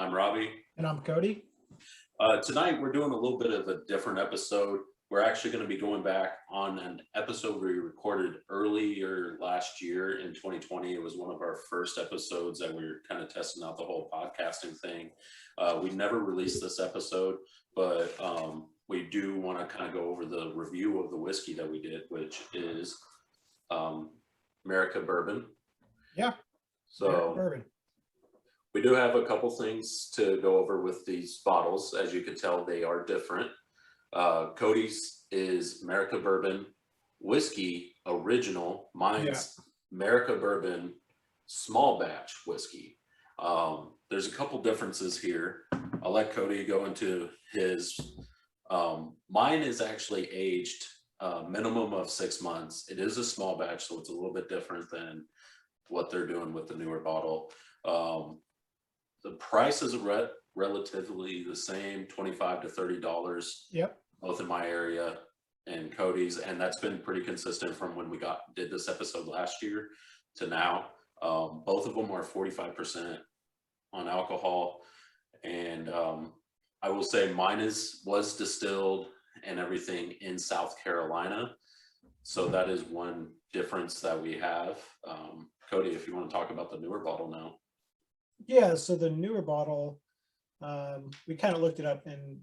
I'm Robbie. And I'm Cody. Tonight we're doing a little bit of a different episode. We're actually going to be going back on an episode we recorded earlier last year in 2020. It was one of our first episodes that we were kind of testing out the whole podcasting thing. We never released this episode, but we do want to kind of go over the review of the whiskey that we did, which is Merica Bourbon. Yeah. So bourbon. We do have a couple things to go over with these bottles. As you can tell, they are different. Cody's is Merica Bourbon Whiskey Original. Mine's Merica Bourbon Small Batch Whiskey. There's a couple differences here. I'll let Cody go into his. Mine is actually aged minimum of 6 months. It is a small batch, so it's a little bit different than what they're doing with the newer bottle. The price is relatively the same, $25 to $30. Yep. Both in my area and Cody's, and that's been pretty consistent from when we did this episode last year to now. Both of them are 45% on alcohol, and I will say mine was distilled and everything in South Carolina, so that is one difference that we have. Cody, if you want to talk about the newer bottle now. Yeah, so the newer bottle, we kind of looked it up, and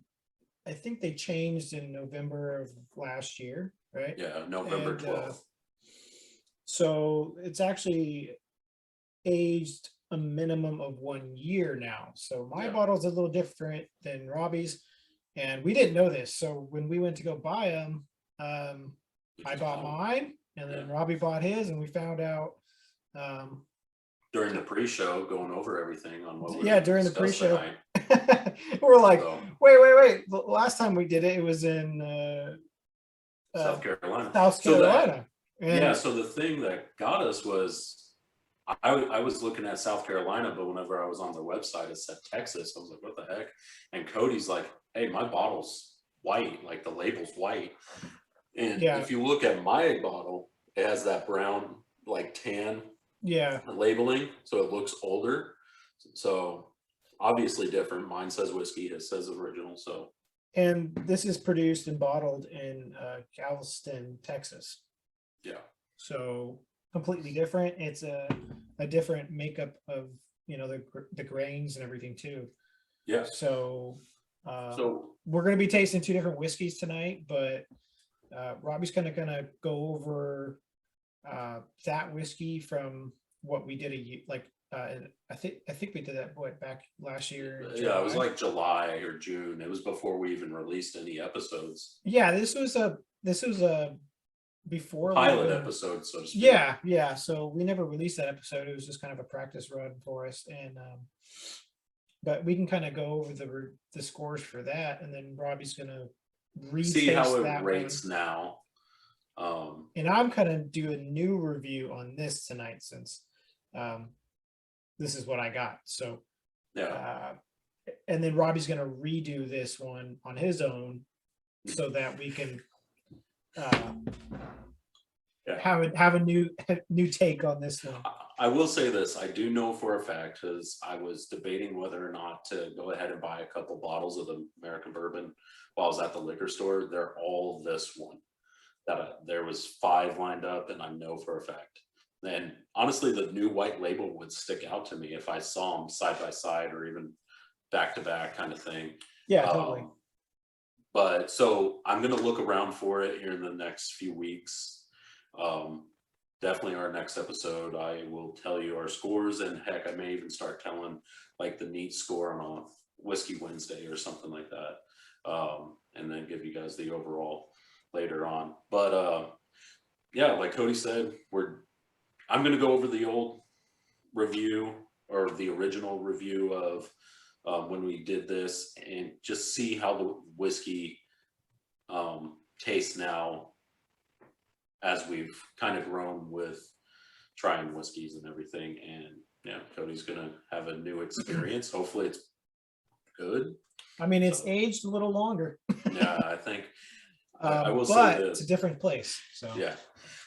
I think they changed in November of last year, right? Yeah, November 12th. So it's actually aged a minimum of 1 year now. So my bottle's a little different than Robbie's, and we didn't know this. So when we went to go buy them, I bought mine, and then Robbie bought his, and we found out during the pre-show, going over everything on what we during the pre-show, we're like, wait. The last time we did it, it was in South Carolina. So the thing that got us was I was looking at South Carolina, but whenever I was on their website, it said Texas. I was like, what the heck? And Cody's like, hey, my bottle's white, like the label's white. And if you look at my bottle, it has that brown, like tan labeling, so it looks older. So obviously different. Mine says whiskey, it says original. So, and this is produced and bottled in Galveston, Texas. Yeah. So completely different. It's a different makeup of the grains and everything too. Yeah. So we're going to be tasting two different whiskeys tonight, but Robbie's kind of gonna go over that whiskey from what we did I think we did that back last year. Yeah, it was like July or June. It was before we even released any episodes. Yeah, this was a before pilot episode, so to speak. Yeah. So we never released that episode. It was just kind of a practice run for us, and but we can kind of go over the scores for that, and then Robbie's gonna see how it rates now. And I'm kind of do a new review on this tonight since this is what I got. So and then Robbie's going to redo this one on his own so that we can have a new take on this one. I will say this, I do know for a fact, because I was debating whether or not to go ahead and buy a couple bottles of the American Bourbon while I was at the liquor store. They're all this one. There was 5 lined up, and I know for a fact. And honestly, the new white label would stick out to me if I saw them side by side or even back to back kind of thing. Yeah, totally. But so I'm going to look around for it here in the next few weeks. Definitely our next episode, I will tell you our scores, and heck, I may even start telling like the neat score on a Whiskey Wednesday or something like that. And then give you guys the overall later on. But like Cody said, I'm going to go over the old review or the original review of when we did this and just see how the whiskey tastes now as we've kind of grown with trying whiskeys and everything. And Cody's going to have a new experience. Hopefully it's good. I mean, it's aged a little longer. Yeah, I think I will say this. It's a different place. So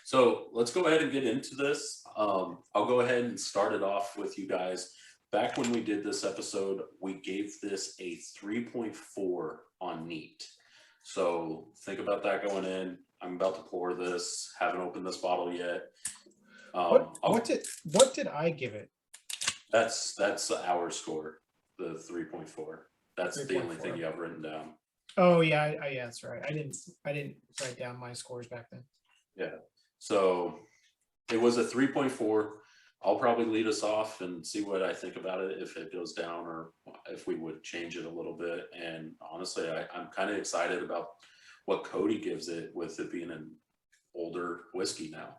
So let's go ahead and get into this. I'll go ahead and start it off with you guys. back when we did this episode, we gave this a 3.4 on neat. So think about that going in. I'm about to pour this. Haven't opened this bottle yet. What did I give it? That's our score, the 3.4. That's the only 3.4. thing you have written down. Oh yeah, yeah, that's right. I didn't write down my scores back then. Yeah. So it was a 3.4. I'll probably lead us off and see what I think about it, if it goes down or if we would change it a little bit. And honestly, I'm kind of excited about what Cody gives it, with it being an older whiskey now.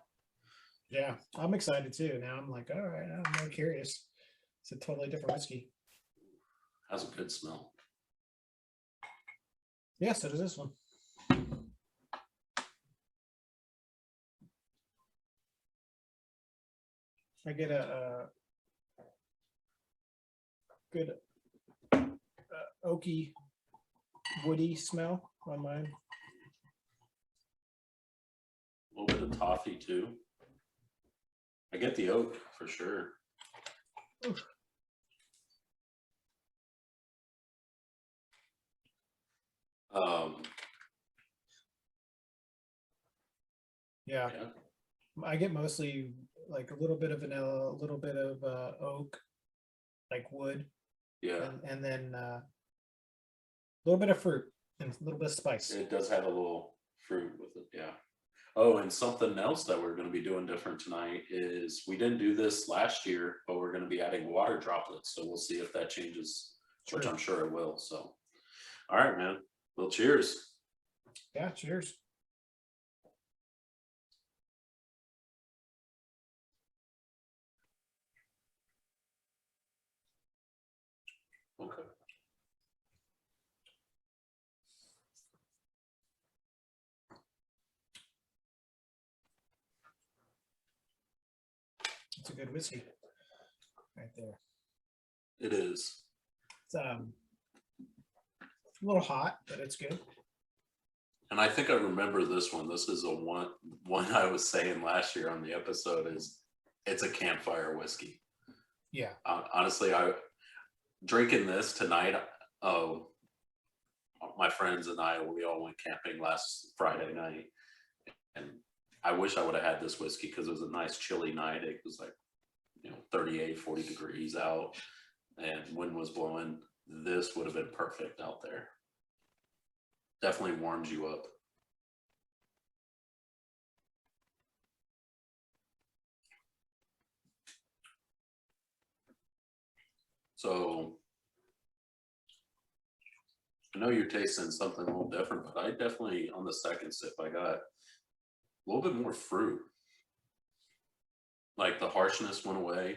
Yeah, I'm excited too. Now I'm like, all right, I'm more curious. It's a totally different whiskey. Has a good smell. Yeah, so does this one. I get a good oaky, woody smell on mine. A little bit of toffee too. I get the oak for sure. Oof. Yeah. I get mostly like a little bit of vanilla, a little bit of oak, like wood. Yeah. And then a little bit of fruit and a little bit of spice. It does have a little fruit with it. Yeah. Oh, and something else that we're going to be doing different tonight is, we didn't do this last year, but we're going to be adding water droplets. So we'll see if that changes, which I'm sure it will. So, all right, man. Well, cheers. Yeah, cheers. Okay. It's a good whiskey right there. It is. It's a little hot, but it's good. And I think I remember this one. This is a one I was saying last year on the episode, is it's a Campfire whiskey. Yeah. Honestly, I drinking this tonight. My friends and I, we all went camping last Friday night, and I wish I would have had this whiskey, because it was a nice chilly night. It was like, 38, 40 degrees out, and wind was blowing. This would have been perfect out there. Definitely warms you up. So I know you're tasting something a little different, but I definitely, on the second sip, I got a little bit more fruit. Like the harshness went away,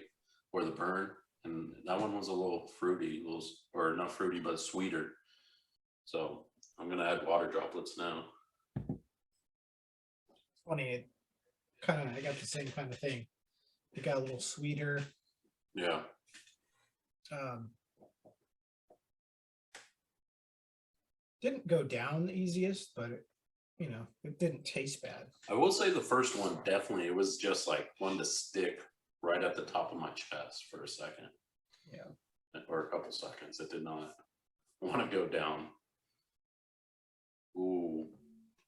or the burn, and that one was a little fruity, or not fruity, but sweeter. So I'm gonna add water droplets now. Funny, I got the same kind of thing. It got a little sweeter. Yeah. Didn't go down the easiest, but it didn't taste bad. I will say the first one, definitely, it was just like one to stick right at the top of my chest for a second. Yeah. Or a couple seconds. It did not want to go down. Ooh.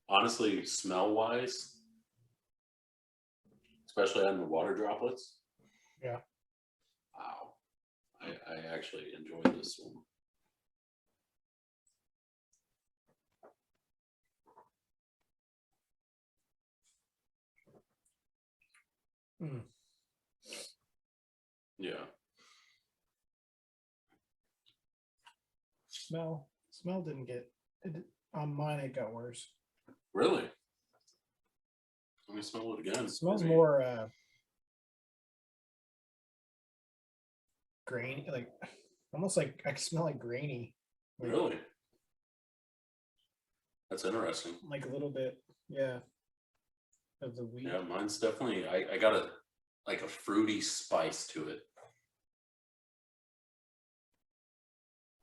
Honestly, smell wise, especially on the water droplets. Yeah. Wow. I actually enjoyed this one. Mm. Yeah. Smell didn't get it, on mine. It got worse. Really? Let me smell it again. It smells more grainy, like almost like I smell like grainy. Like, really? That's interesting. Like a little bit, yeah, of the wheat. Yeah, mine's definitely, I got a fruity spice to it.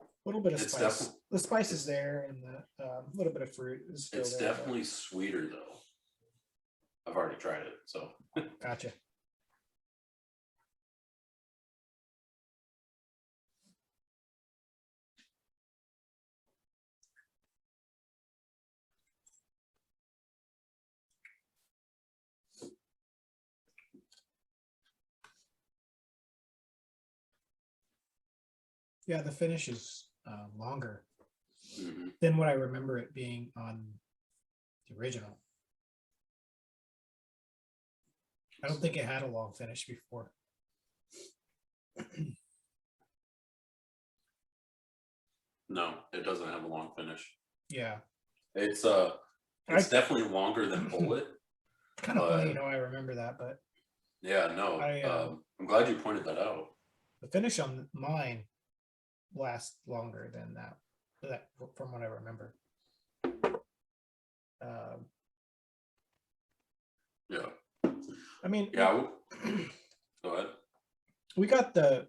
A little bit of spice. The spice is there, and the little bit of fruit is still there. It's definitely sweeter though. I've already tried it, so. Gotcha. Yeah, the finish is longer Hmm. than what I remember it being on the original. I don't think it had a long finish before. No, it doesn't have a long finish. Yeah. It's I definitely longer than Bullet, kind of funny, but I remember that, but yeah, no. I I'm glad you pointed that out. the finish on mine lasts longer than that from what I remember. Um, Yeah. I mean, Yeah. Go ahead. we got the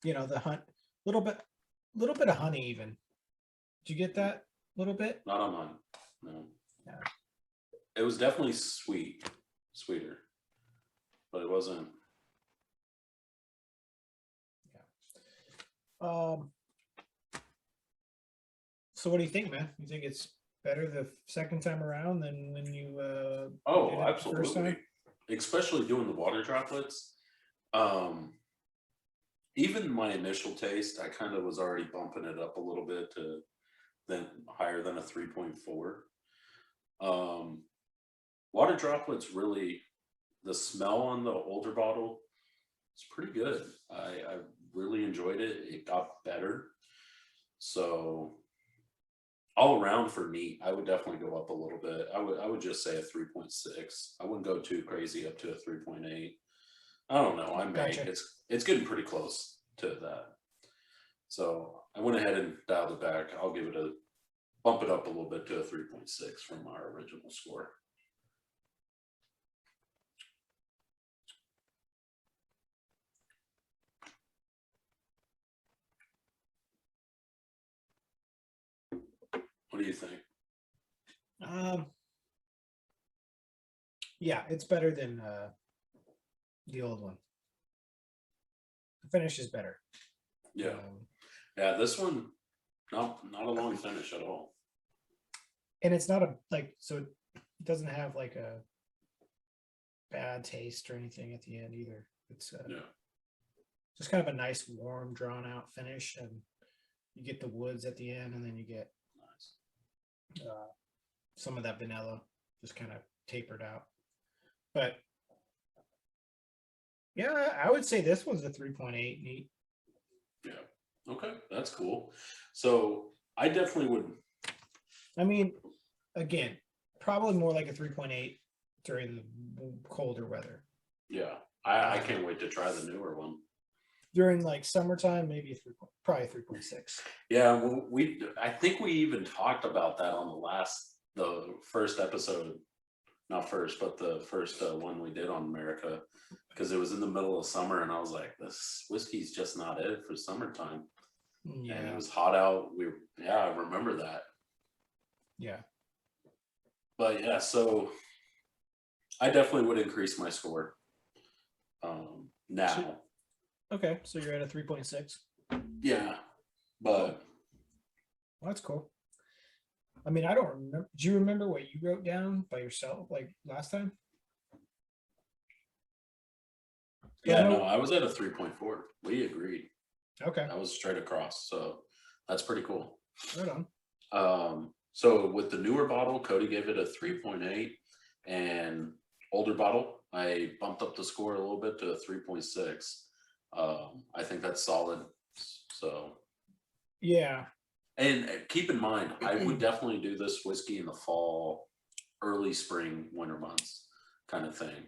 the hunt little bit of honey even. Did you get that little bit? Not on mine. No. Yeah. It was definitely sweeter, but it wasn't. Um. So what do you think, man? You think it's better the second time around than when you Oh, did it the first absolutely. time? Especially doing the water droplets. Um, Even my initial taste, I kind of was already bumping it up a little bit to then higher than a 3.4. Um, Water droplets really, the smell on the older bottle is pretty good. I really enjoyed it. It got better. So all around for neat, I would definitely go up a little bit. I would just say a 3.6. I wouldn't go too crazy up to a 3.8. I don't know. I may. Gotcha. It's getting pretty close to that. So I went ahead and dialed it back. I'll give it a bump it up a little bit to a 3.6 from our original score. What do you think? Um. Yeah, it's better than the old one. The finish is better. Yeah. Yeah, this one not a long finish at all. And it's not so it doesn't have like a bad taste or anything at the end either. It's Yeah. just kind of a nice, warm, drawn out finish, and you get the woods at the end, and then you get Nice. some of that vanilla just kind of tapered out. But yeah, I would say this one's a 3.8 neat. Yeah. Okay, that's cool. So I definitely would. I mean, again, probably more like a 3.8 during the colder weather. Yeah, I can't wait to try the newer one. During like summertime, maybe probably 3.6. Yeah, well, I think we even talked about that on the first episode, not first, but the first one we did on Merica, because it was in the middle of summer, and I was like, this whiskey's just not it for summertime. Yeah. And it was hot out. I remember that. Yeah. But yeah, so I definitely would increase my score now. Okay, so you're at a 3.6. Yeah, but Well, that's cool. I mean, I don't remember. Do you remember what you wrote down by yourself like last time? yeah, no, I was at a 3.4. We agreed. Okay. That was straight across. So that's pretty cool. Right on. So with the newer bottle, Cody gave it a 3.8, and older bottle, I bumped up the score a little bit to a 3.6. I think that's solid. So Yeah. and keep in mind, I would definitely do this whiskey in the fall, early spring, winter months kind of thing.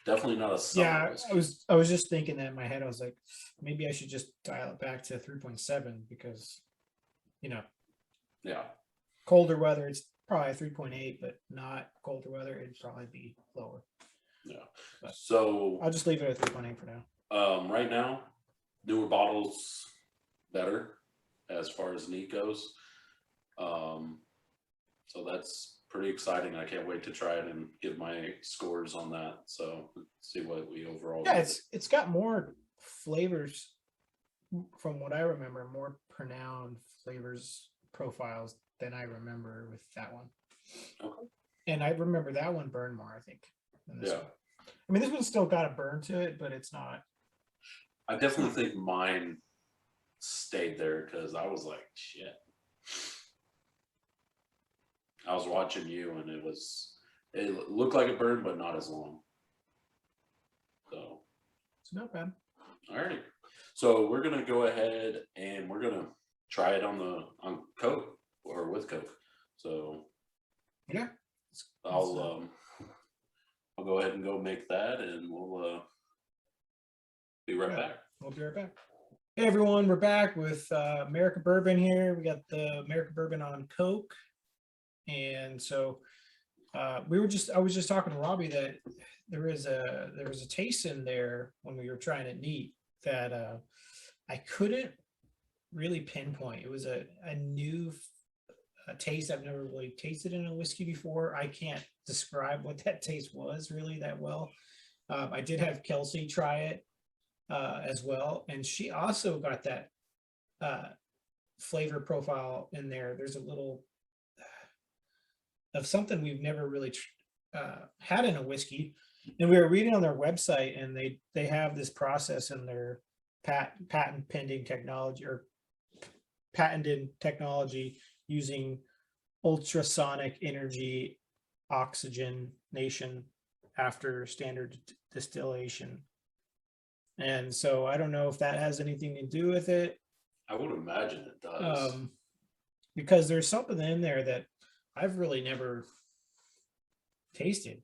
Definitely not a summer whiskey. I was just thinking that in my head. I was like, maybe I should just dial it back to 3.7 because Yeah. colder weather it's probably 3.8, but not colder weather it'd probably be lower. Yeah. But So I'll just leave it at 3.8 for now. right now, newer bottles better as far as neat goes. So that's pretty exciting. I can't wait to try it and give my scores on that. So see what we overall. Yeah, it's got more flavors from what I remember, more pronounced flavors profiles than I remember with that one. Okay. And I remember that one burned more, I think, than this Yeah. one. I mean, this one's still got a burn to it, but it's not I definitely think mine stayed there because I was like, shit. I was watching you and it looked like it burned, but not as long. So It's not bad. all right. So we're gonna go ahead and we're gonna try it on Coke or with Coke. So Yeah. I'll go ahead and go make that, and we'll be right back. We'll be right back. Hey everyone, we're back with Merica Bourbon here. We got the Merica Bourbon on Coke, and so I was just talking to Robbie that there was a taste in there when we were trying it neat that I couldn't really pinpoint. It was a new taste I've never really tasted in a whiskey before. I can't describe what that taste was really that well. I did have Kelsey try it as well, and she also got that flavor profile in there. There's a little of something we've never really had in a whiskey, and we were reading on their website, and they have this process in their patent pending technology or patented technology using ultrasonic energy oxygenation after standard distillation. And so I don't know if that has anything to do with it. I would imagine it does. Because there's something in there that I've really never tasted.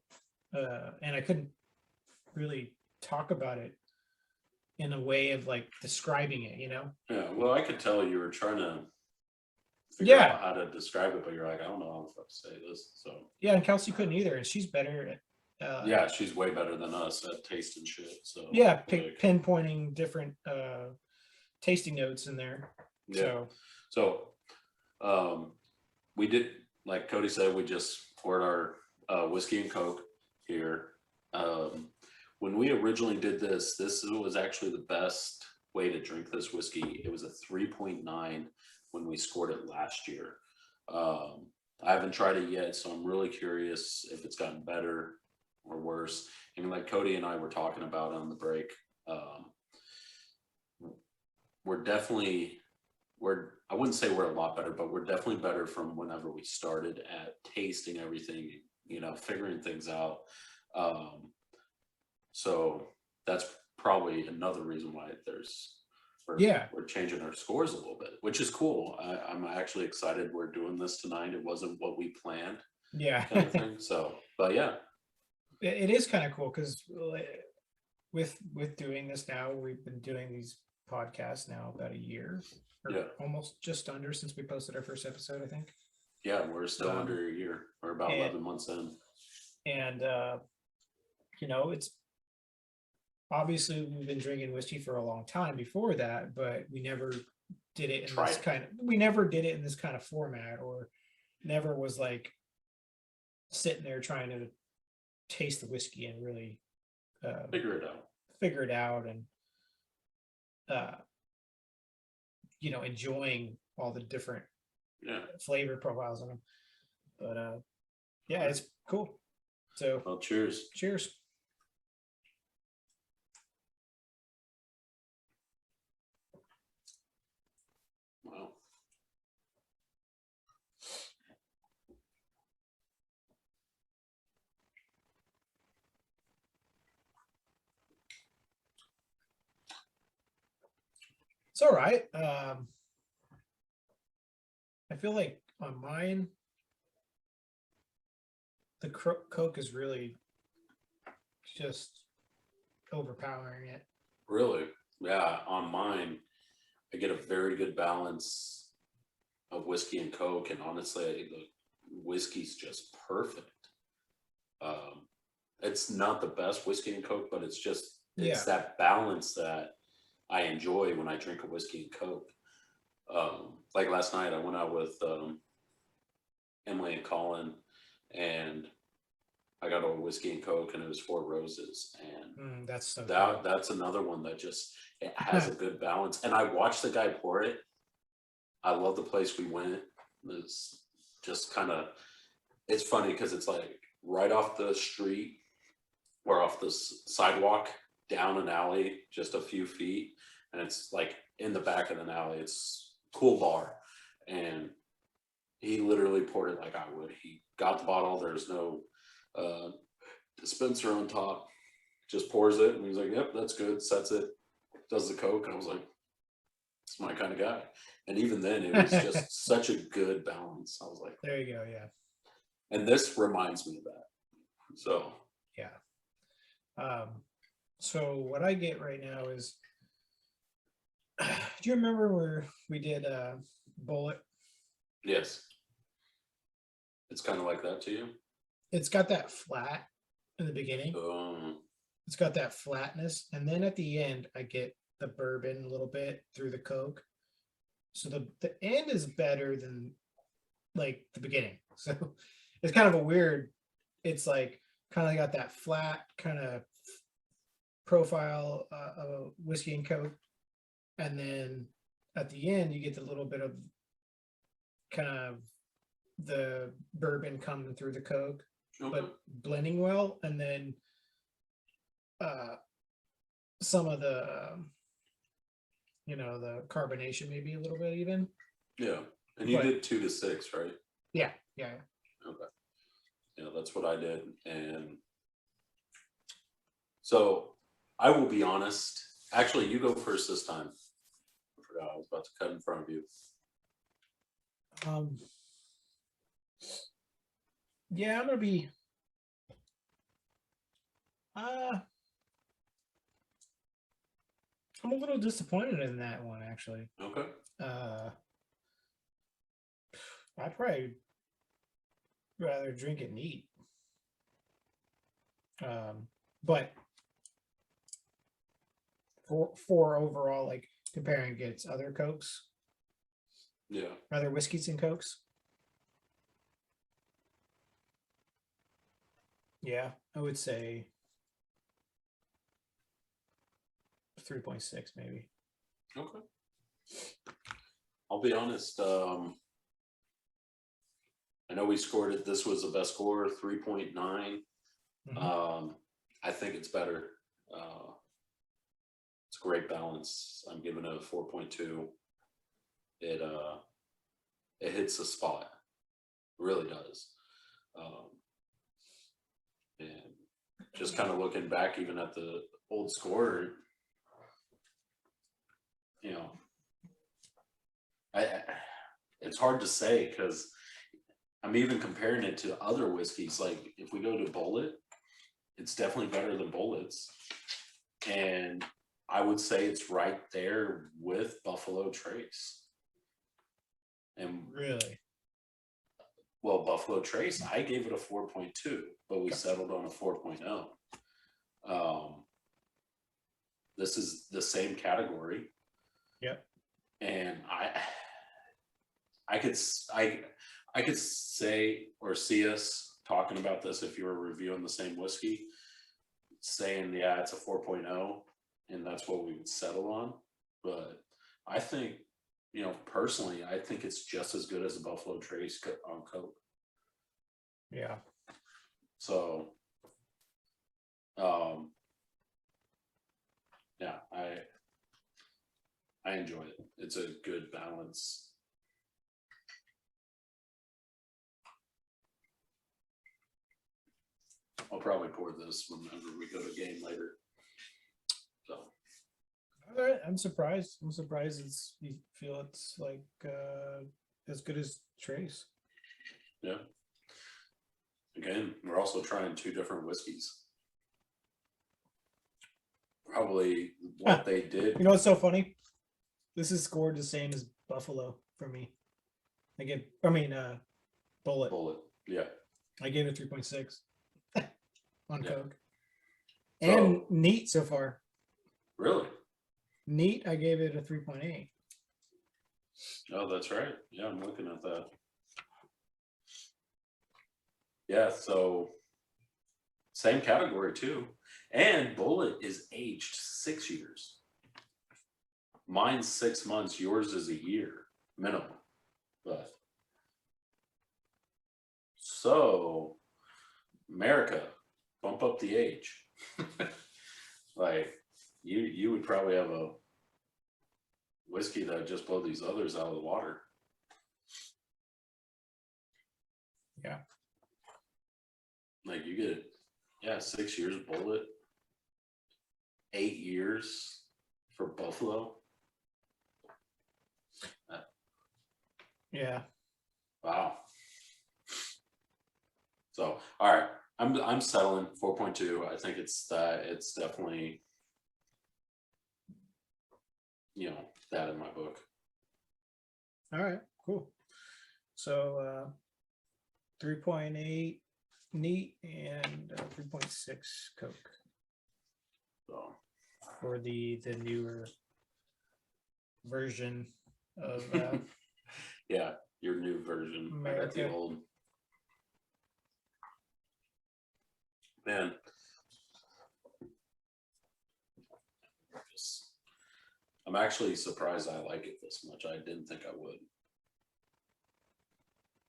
And I couldn't really talk about it in a way of like describing it, you know? Yeah, well, I could tell you were trying to figure out how to describe it, but you're like, I don't know how the fuck to say this. So yeah, and Kelsey couldn't either, and she's better at yeah, she's way better than us at tasting shit. So yeah, pinpointing different tasting notes in there. Yeah. So we did, like Cody said, we just poured our whiskey and Coke here. When we originally did this was actually the best way to drink this whiskey. It was a 3.9 when we scored it last year. I haven't tried it yet, so I'm really curious if it's gotten better or worse. I mean, like Cody and I were talking about on the break, I wouldn't say we're a lot better, but we're definitely better from whenever we started at tasting everything, you know, figuring things out. So that's probably another reason why we're changing our scores a little bit, which is cool. I'm actually excited we're doing this tonight. It wasn't what we planned. Yeah. Kind of thing. So, but yeah. It is kind of cool because with doing this now, we've been doing these podcasts now about a year, or almost just under, since we posted our first episode, I think. Yeah, we're still under a year. We're about 11 months in. And you know, it's obviously we've been drinking whiskey for a long time before that, but we never did it in this kind of format, or never was like sitting there trying to taste the whiskey and really figure it out and you know, enjoying all the different flavor profiles in them. But yeah, it's cool. So well, cheers. Wow. It's all right. I feel like on mine, the Coke is really just overpowering it. Really? Yeah, on mine, I get a very good balance of whiskey and Coke, and honestly, the whiskey's just perfect. It's not the best whiskey and Coke, but it's that balance that I enjoy when I drink a whiskey and Coke. Like last night, I went out with Emily and Colin, and I got a whiskey and Coke, and it was Four Roses, and that's another one that it has a good balance. And I watched the guy pour it. I love the place we went. It's just it's funny because it's like right off the street or off the sidewalk down an alley just a few feet, and it's like in the back of an alley. It's cool bar, and he literally poured it like I would. He got the bottle. There's no dispenser on top. Just pours it, and he's like, "Yep, that's good." Sets it, does the Coke, and I was like, "It's my kind of guy." And even then, it was just such a good balance. I was like, There you go. Yeah. and this reminds me of that. So Yeah. So what I get right now is, do you remember where we did Bullet? yes, it's kind of like that to you. It's got that flat in the beginning. It's got that flatness, and then at the end, I get the bourbon a little bit through the Coke. So the end is better than like the beginning. So it's kind of a weird. It's like kind of got that flat kind of profile of whiskey and Coke, and then at the end you get the little bit of kind of the bourbon coming through the Coke, but blending well, and then some of the the carbonation maybe a little bit even. Yeah, and you did 2 to 6, right? Yeah. Okay. Yeah, that's what I did, and so I will be honest. Actually, you go first this time. I forgot I was about to cut in front of you. Yeah, I'm gonna be. I'm a little disappointed in that one, actually. Okay. I'd probably rather drink it neat. But for overall, like comparing against other Cokes, Yeah. other whiskeys and Cokes, yeah, I would say 3.6 maybe. Okay. I'll be honest. I know we scored it. This was the best score, 3.9. Mhm. I think it's better. It's a great balance. I'm giving it a 4.2. It hits the spot. It really does. And just kind of looking back, even at the old score, it's hard to say because I'm even comparing it to other whiskeys. Like if we go to Bullet, it's definitely better than Bullets, and I would say it's right there with Buffalo Trace. And Really? well, Buffalo Trace, I gave it a 4.2, but we settled on a 4.0. This is the same category. Yep. And I could say or see us talking about this if you were reviewing the same whiskey, saying, yeah, it's a 4.0, and that's what we would settle on. But I think, personally, I think it's just as good as a Buffalo Trace on Coke. Yeah. So, yeah, I enjoy it. It's a good balance. I'll probably pour this whenever we go to game later. So. All right. I'm surprised. You feel it's like as good as Trace. Yeah. Again, we're also trying 2 different whiskeys. Probably what they did. You know what's so funny? This is scored the same as Buffalo for me. Bullet. Bullet. Yeah. I gave it 3.6 on Coke. So, and neat so far. Really? Neat, I gave it a 3.8. Oh, that's right. Yeah, I'm looking at that. Yeah, so same category too. And Bullet is aged 6 years. Mine's 6 months, yours is a year minimum. But so Merica, bump up the age. Like you would probably have a whiskey that would just blow these others out of the water. Yeah. Like you get, yeah, 6 years bullet, 8 years for Buffalo. Yeah. Wow. So, all right, I'm settling 4.2. I think it's definitely, that in my book. All right, cool. So 3.8 neat and 3.6 Coke. So for the newer version of yeah, your new version. I got the Merica. old. Man, I'm actually surprised I like it this much. I didn't think I would.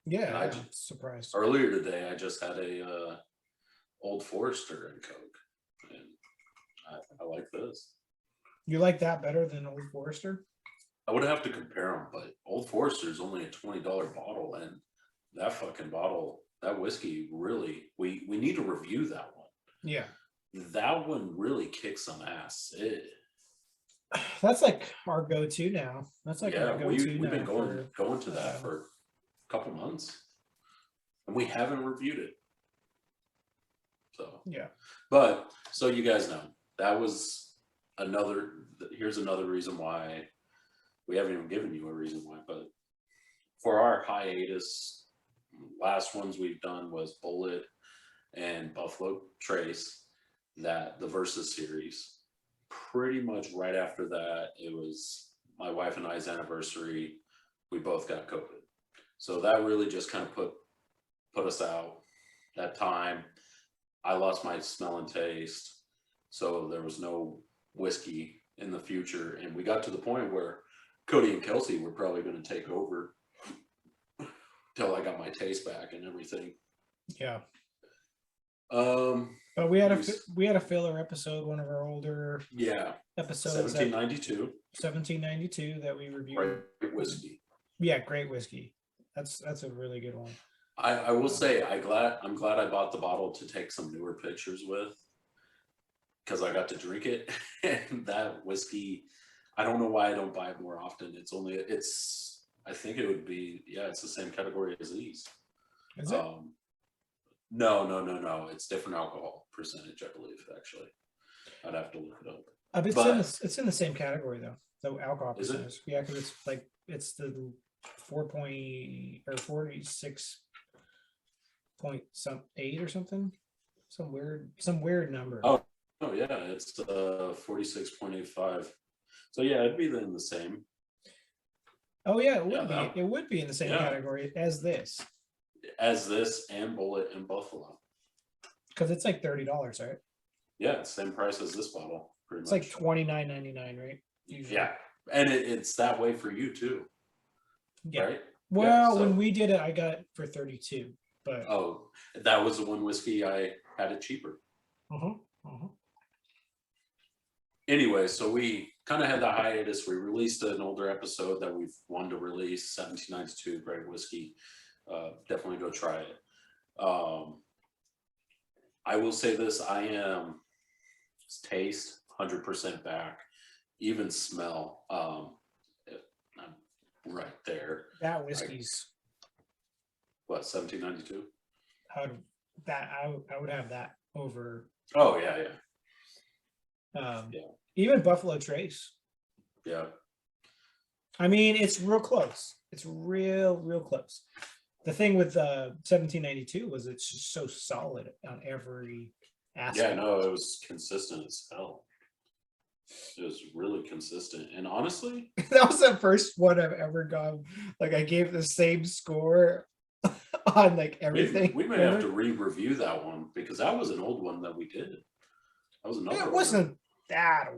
Yeah, I'm I'm surprised. Earlier today, I just had a Old Forester and Coke, and I like this. You like that better than Old Forester? I would have to compare them, but Old Forester is only a $20 bottle, and that fucking bottle, that whiskey, really, we need to review that one. Yeah, that one really kicks some ass. That's like our go-to now. That's like our go-to. We've been going to that for a couple months, and we haven't reviewed it. So yeah, but so you guys know that was here's another reason why we haven't even given you a reason why, but for our hiatus, last ones we've done was Bullet and Buffalo Trace, that the Versus series. Pretty much right after that, it was my wife and I's anniversary. We both got COVID, so that really just kind of put us out. That time, I lost my smell and taste, so there was no whiskey in the future, and we got to the point where Cody and Kelsey were probably going to take over till I got my taste back and everything. yeah. But we had a filler episode, one of our older episodes, 1792 that we reviewed. Great whiskey. Yeah, great whiskey. That's a really good one. I will say I'm glad I bought the bottle to take some newer pictures with, because I got to drink it. And that whiskey, I don't know why I don't buy it more often. I think it would be, it's the same category as these. Is it? No. It's different alcohol percentage, I believe, actually. I'd have to look it up. It's in the same category though. The alcohol percentage. Yeah, because it's the 46.8 or something. Some weird number. Oh yeah, it's 46.85. So yeah, it'd be in the same. Oh yeah, it would be. It would be in the same category as this. As this and Bullet and Buffalo. Because it's like $30, right? Yeah, same price as this bottle. It's like $29.99, right? Usually. Yeah, and it's that way for you too. Yeah. Right. Well, when we did it, I got it for 32. But that was the one whiskey I had it cheaper. Anyway, so we kind of had the hiatus. We released an older episode that we've wanted to release, 1792 Great Whiskey. Definitely go try it. I will say this: I am taste 100% back, even smell. I'm right there. That whiskey's what, 1792? I would have that over. Oh yeah. Even Buffalo Trace. Yeah. I mean, it's real close. It's real close. The thing with 1792 was it's just so solid on every aspect. Yeah, no, it was consistent as hell. It was really consistent. And honestly, that was the first one I've ever gone. Like, I gave the same score on like everything. We may have to re-review that one, because that was an old one that we did. That was another. It wasn't that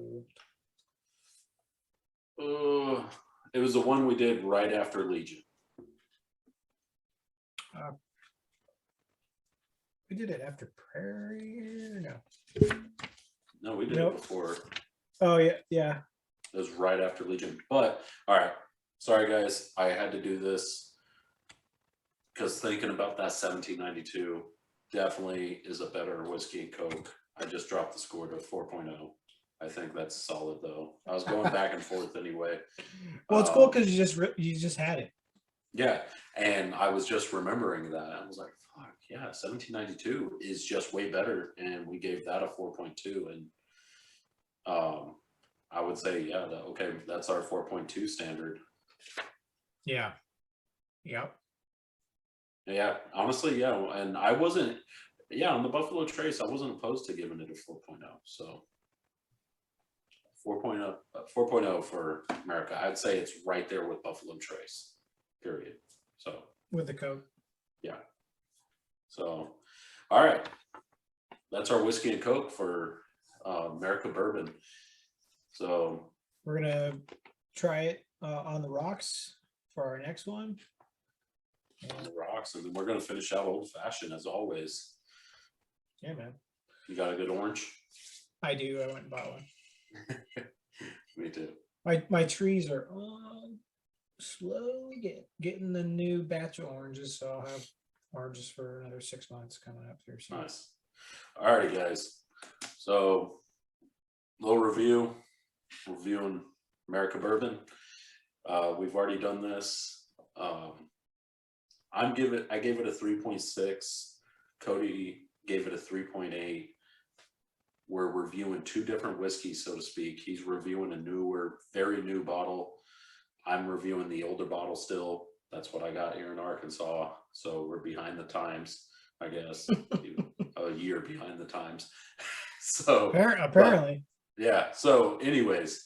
old. It was the one we did right after Legion. We did it after Prairie. No. No, we did Nope. it before. Oh yeah, yeah. It was right after Legion. But all right, sorry guys, I had to do this because thinking about that 1792 definitely is a better whiskey and Coke. I just dropped the score to 4.0. I think that's solid though. I was going back and forth anyway. Well, it's cool because you just had it. Yeah, and I was just remembering that. I was like, fuck, yeah, 1792 is just way better. And we gave that a 4.2. And I would say, yeah, okay, that's our 4.2 standard. Yeah. Yep. Yeah, honestly, yeah. And I wasn't, yeah, on the Buffalo Trace, I wasn't opposed to giving it a 4.0. So 4.0, 4.0 for America. I'd say it's right there with Buffalo Trace, period. So With the Coke. yeah. So, all right. That's our whiskey and Coke for Merica Bourbon. So We're gonna try it on the rocks for our next one. on the rocks, and then we're gonna finish out old fashioned as always. Yeah, man. You got a good orange? I do. I went and bought one. Me too. My trees are slow getting the new batch of oranges, so I'll have oranges for another 6 months coming up here. So. Nice. All righty, guys. So little reviewing Merica Bourbon. We've already done this. I gave it a 3.6. Cody gave it a 3.8. We're reviewing two different whiskeys, so to speak. He's reviewing a newer, very new bottle. I'm reviewing the older bottle still. That's what I got here in Arkansas. So we're behind the times, I guess. A year behind the times. So apparently. yeah. So anyways,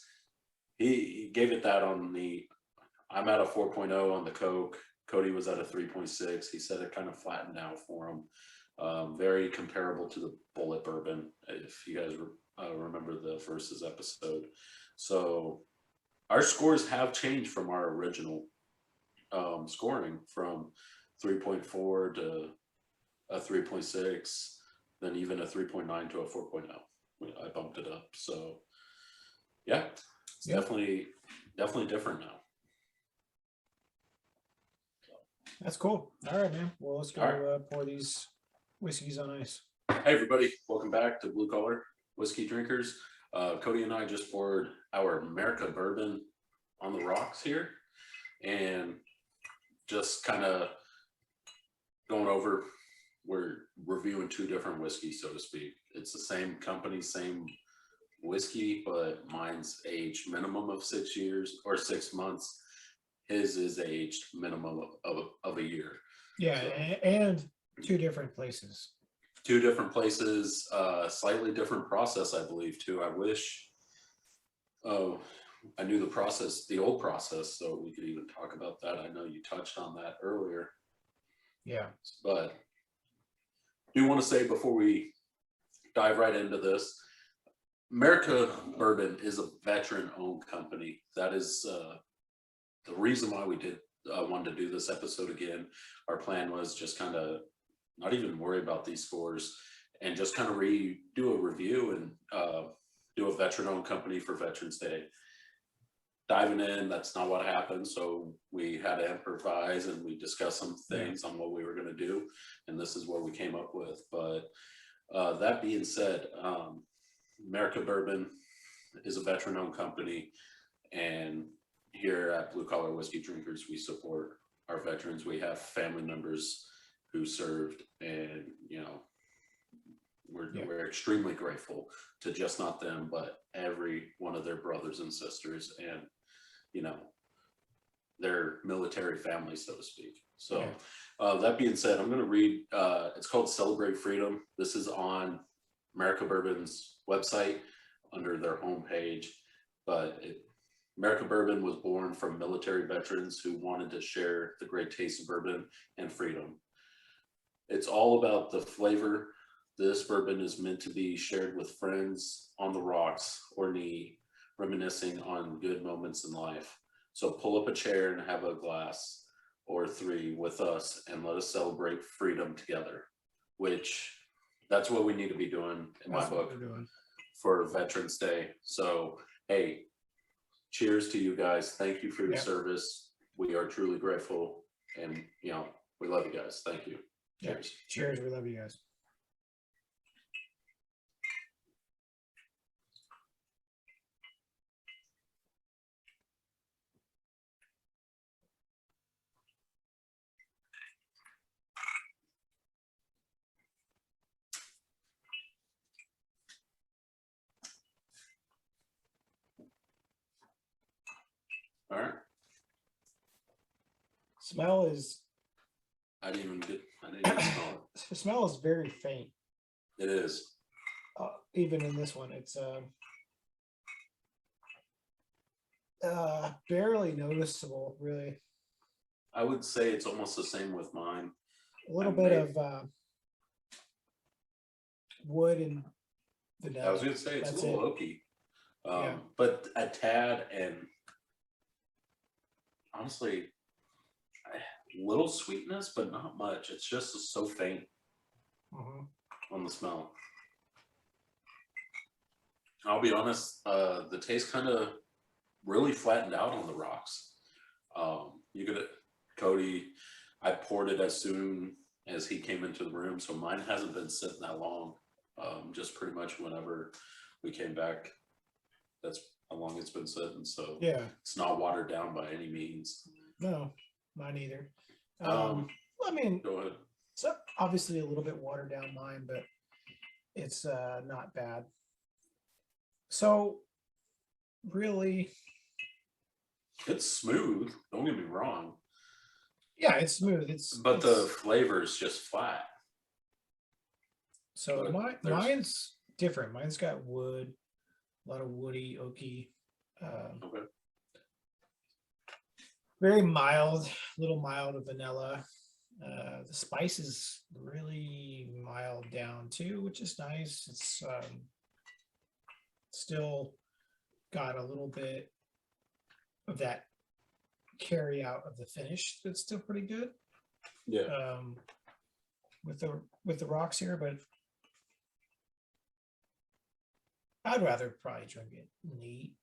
he gave it that on the, I'm at a 4.0 on the Coke. Cody was at a 3.6. He said it kind of flattened out for him. Very comparable to the Bullet Bourbon, if you guys remember the Versus episode. So our scores have changed from our original scoring from 3.4 to a 3.6, then even a 3.9 to a 4.0. I bumped it up. So yeah, it's definitely different now. That's cool. All right, man. Well, let's go pour these whiskeys on ice. Hey everybody, welcome back to Blue Collar Whiskey Drinkers. Cody and I just poured our Merica Bourbon on the rocks here, and just kind of going over, we're reviewing two different whiskeys, so to speak. It's the same company, same whiskey, but mine's aged minimum of 6 years or 6 months. His is aged minimum of a year. Yeah, so, and two different places. Two different places, slightly different process, I believe, too. I wish I knew the process, the old process, so we could even talk about that. I know you touched on that earlier. Yeah. But I do want to say before we dive right into this, Merica Bourbon is a veteran-owned company. That is the reason why we wanted to do this episode again. Our plan was just kind of not even worry about these scores and just kind of do a review and do a veteran-owned company for Veterans Day. Diving in, that's not what happened. So we had to improvise and we discussed some things on what we were going to do. And this is what we came up with. But that being said, Merica Bourbon is a veteran-owned company, and here at Blue Collar Whiskey Drinkers, we support our veterans. We have family members who served, and we're extremely grateful to just not them, but every one of their brothers and sisters, and their military families, so to speak. So that being said, I'm going to read. It's called Celebrate Freedom. This is on Merica Bourbon's website under their homepage, but Merica Bourbon was born from military veterans who wanted to share the great taste of bourbon and freedom. It's all about the flavor. This bourbon is meant to be shared with friends on the rocks or neat, reminiscing on good moments in life. So pull up a chair and have a glass or three with us, and let us celebrate freedom together, which that's what we need to be doing in my book. for Veterans Day. So, hey, cheers to you guys. Thank you for your service. We are truly grateful, and we love you guys. Thank you. Cheers. Cheers. We love you guys. All right. Smell is. I didn't even smell it. The smell is very faint. It is. Even in this one, it's barely noticeable, really. I would say it's almost the same with mine. A little bit of wood and vanilla. I was going to say it's a little oaky, but a tad, and honestly, little sweetness, but not much. It's just so faint on the smell. I'll be honest, the taste kind of really flattened out on the rocks. You could, Cody, I poured it as soon as he came into the room, so mine hasn't been sitting that long. Just pretty much whenever we came back, that's how long it's been sitting. So it's not watered down by any means. No, mine either. I mean, go ahead. It's obviously a little bit watered down mine, but it's not bad. So really, it's smooth. Don't get me wrong. Yeah, it's smooth. But the flavor is just flat. So mine's different. Mine's got wood, a lot of woody, oaky. Okay. Very mild, a little mild of vanilla. The spice is really mild down too, which is nice. It's still got a little bit of that carry out of the finish that's still pretty good. Yeah. With the rocks here, but I'd rather probably drink it neat.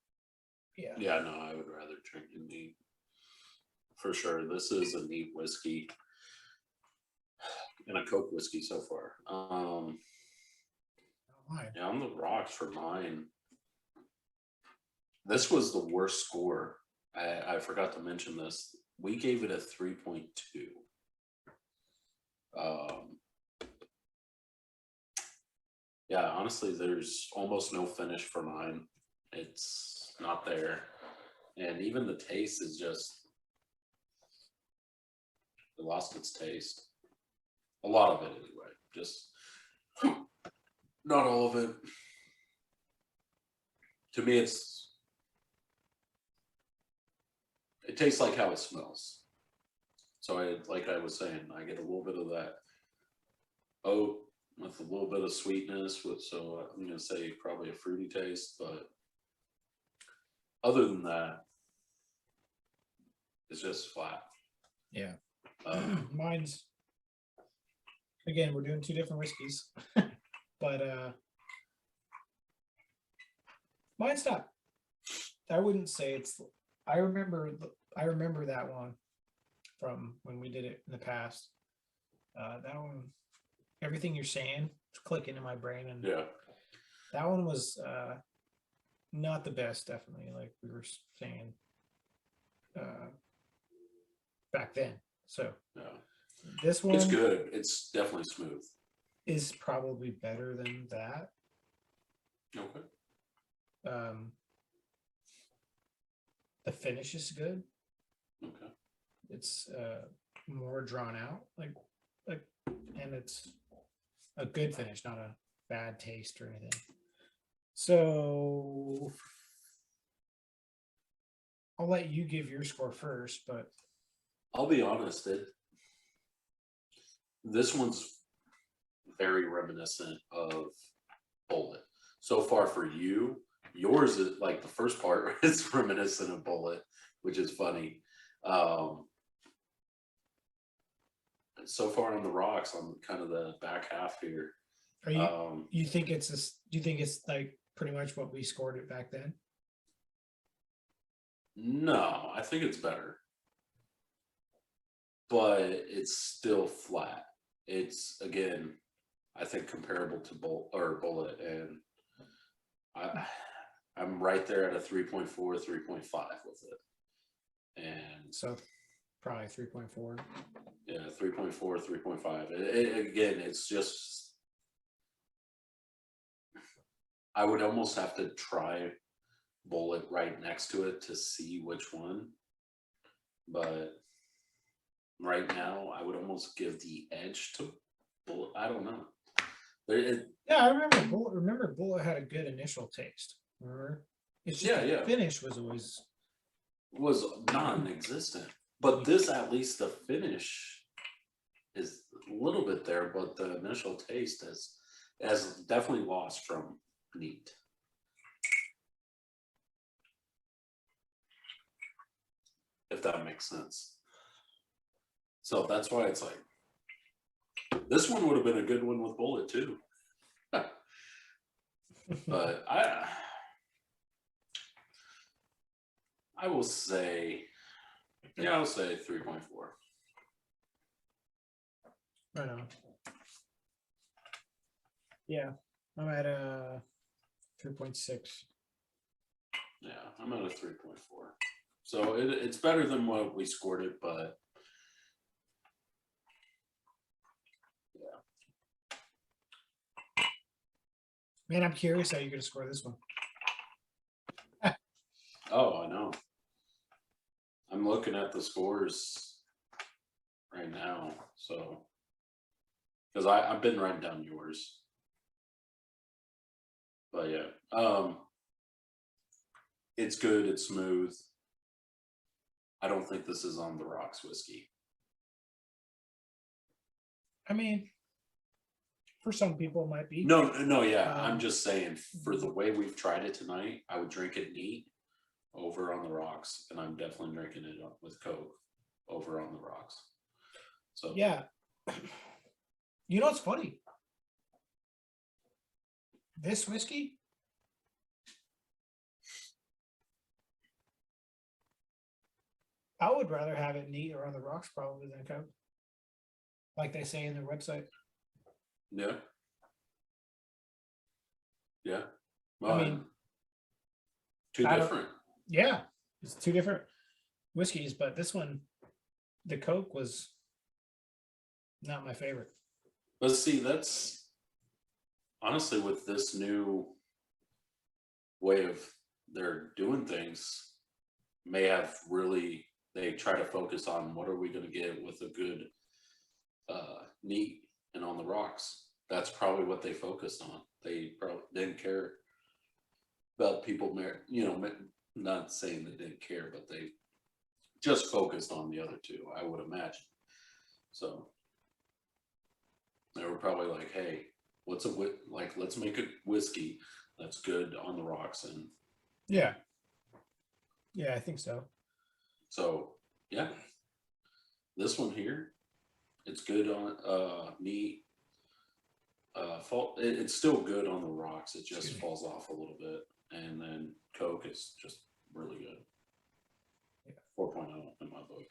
Yeah. Yeah, no, I would rather drink it neat. For sure. This is a neat whiskey. And a Coke whiskey so far. Yeah, on the rocks for mine. This was the worst score. I forgot to mention this. We gave it a 3.2. Yeah, honestly, there's almost no finish for mine. It's not there. And even the taste is just, it lost its taste. A lot of it anyway. Just not all of it. To me, it tastes like how it smells. So like I was saying, I get a little bit of that oat with a little bit of sweetness. So I'm going to say probably a fruity taste, but other than that, it's just flat. Yeah. Mine's, again, we're doing two different whiskeys, but mine's not, I wouldn't say it's, I remember that one from when we did it in the past. That one, everything you're saying, it's clicking in my brain, and that one was not the best, definitely, like we were saying back then. So this one, it's good. It's definitely smooth. Is probably better than that. Okay. The finish is good. Okay. It's more drawn out, like, and it's a good finish, not a bad taste or anything. So I'll let you give your score first, but I'll be honest, this one's very reminiscent of Bullet. So far for you, yours is like the first part is reminiscent of Bullet, which is funny. So far on the rocks, I'm kind of the back half here. Are you? You think it's do you think it's like pretty much what we scored it back then? No, I think it's better, but it's still flat. It's again, I think comparable to Bullet, and I'm right there at a 3.4, 3.5 with it, and So probably 3.4. yeah, 3.4, 3.5. Again, it's just I would almost have to try Bullet right next to it to see which one, but right now I would almost give the edge to Bullet. I don't know. Yeah, I remember Bullet. Remember Bullet had a good initial taste. Remember? It's just the finish was always non-existent. But this, at least the finish is a little bit there, but the initial taste has definitely lost from neat. If that makes sense. So that's why it's like this one would have been a good one with Bullet too. But I will say, yeah, I'll say 3.4. Right on. Yeah, I'm at a 3.6. Yeah, I'm at a 3.4. So it's better than what we scored it, but yeah. Man, I'm curious how you're going to score this one. Oh, I know. I'm looking at the scores right now, so because I've been writing down yours, but yeah, it's good. It's smooth. I don't think this is on the rocks whiskey. I mean, for some people, it might be. No, yeah. I'm just saying, for the way we've tried it tonight, I would drink it neat over on the rocks, and I'm definitely drinking it with Coke over on the rocks. So yeah, you know what's funny? This whiskey, I would rather have it neat or on the rocks probably than Coke, like they say in their website. yeah, yeah. I mean, two different. Yeah, it's two different whiskeys, but this one, the Coke was not my favorite. But see, that's honestly with this new way of they're doing things, may have really, they try to focus on what are we going to get with a good neat and on the rocks. That's probably what they focused on. They probably didn't care about people, not saying they didn't care, but they just focused on the other two, I would imagine. So they were probably like, hey, let's make a whiskey that's good on the rocks. And yeah, I think so. So yeah, this one here, it's good on neat. It's still good on the rocks. It just falls off a little bit, and then Coke is just really good. Yeah. 4.0 in my book.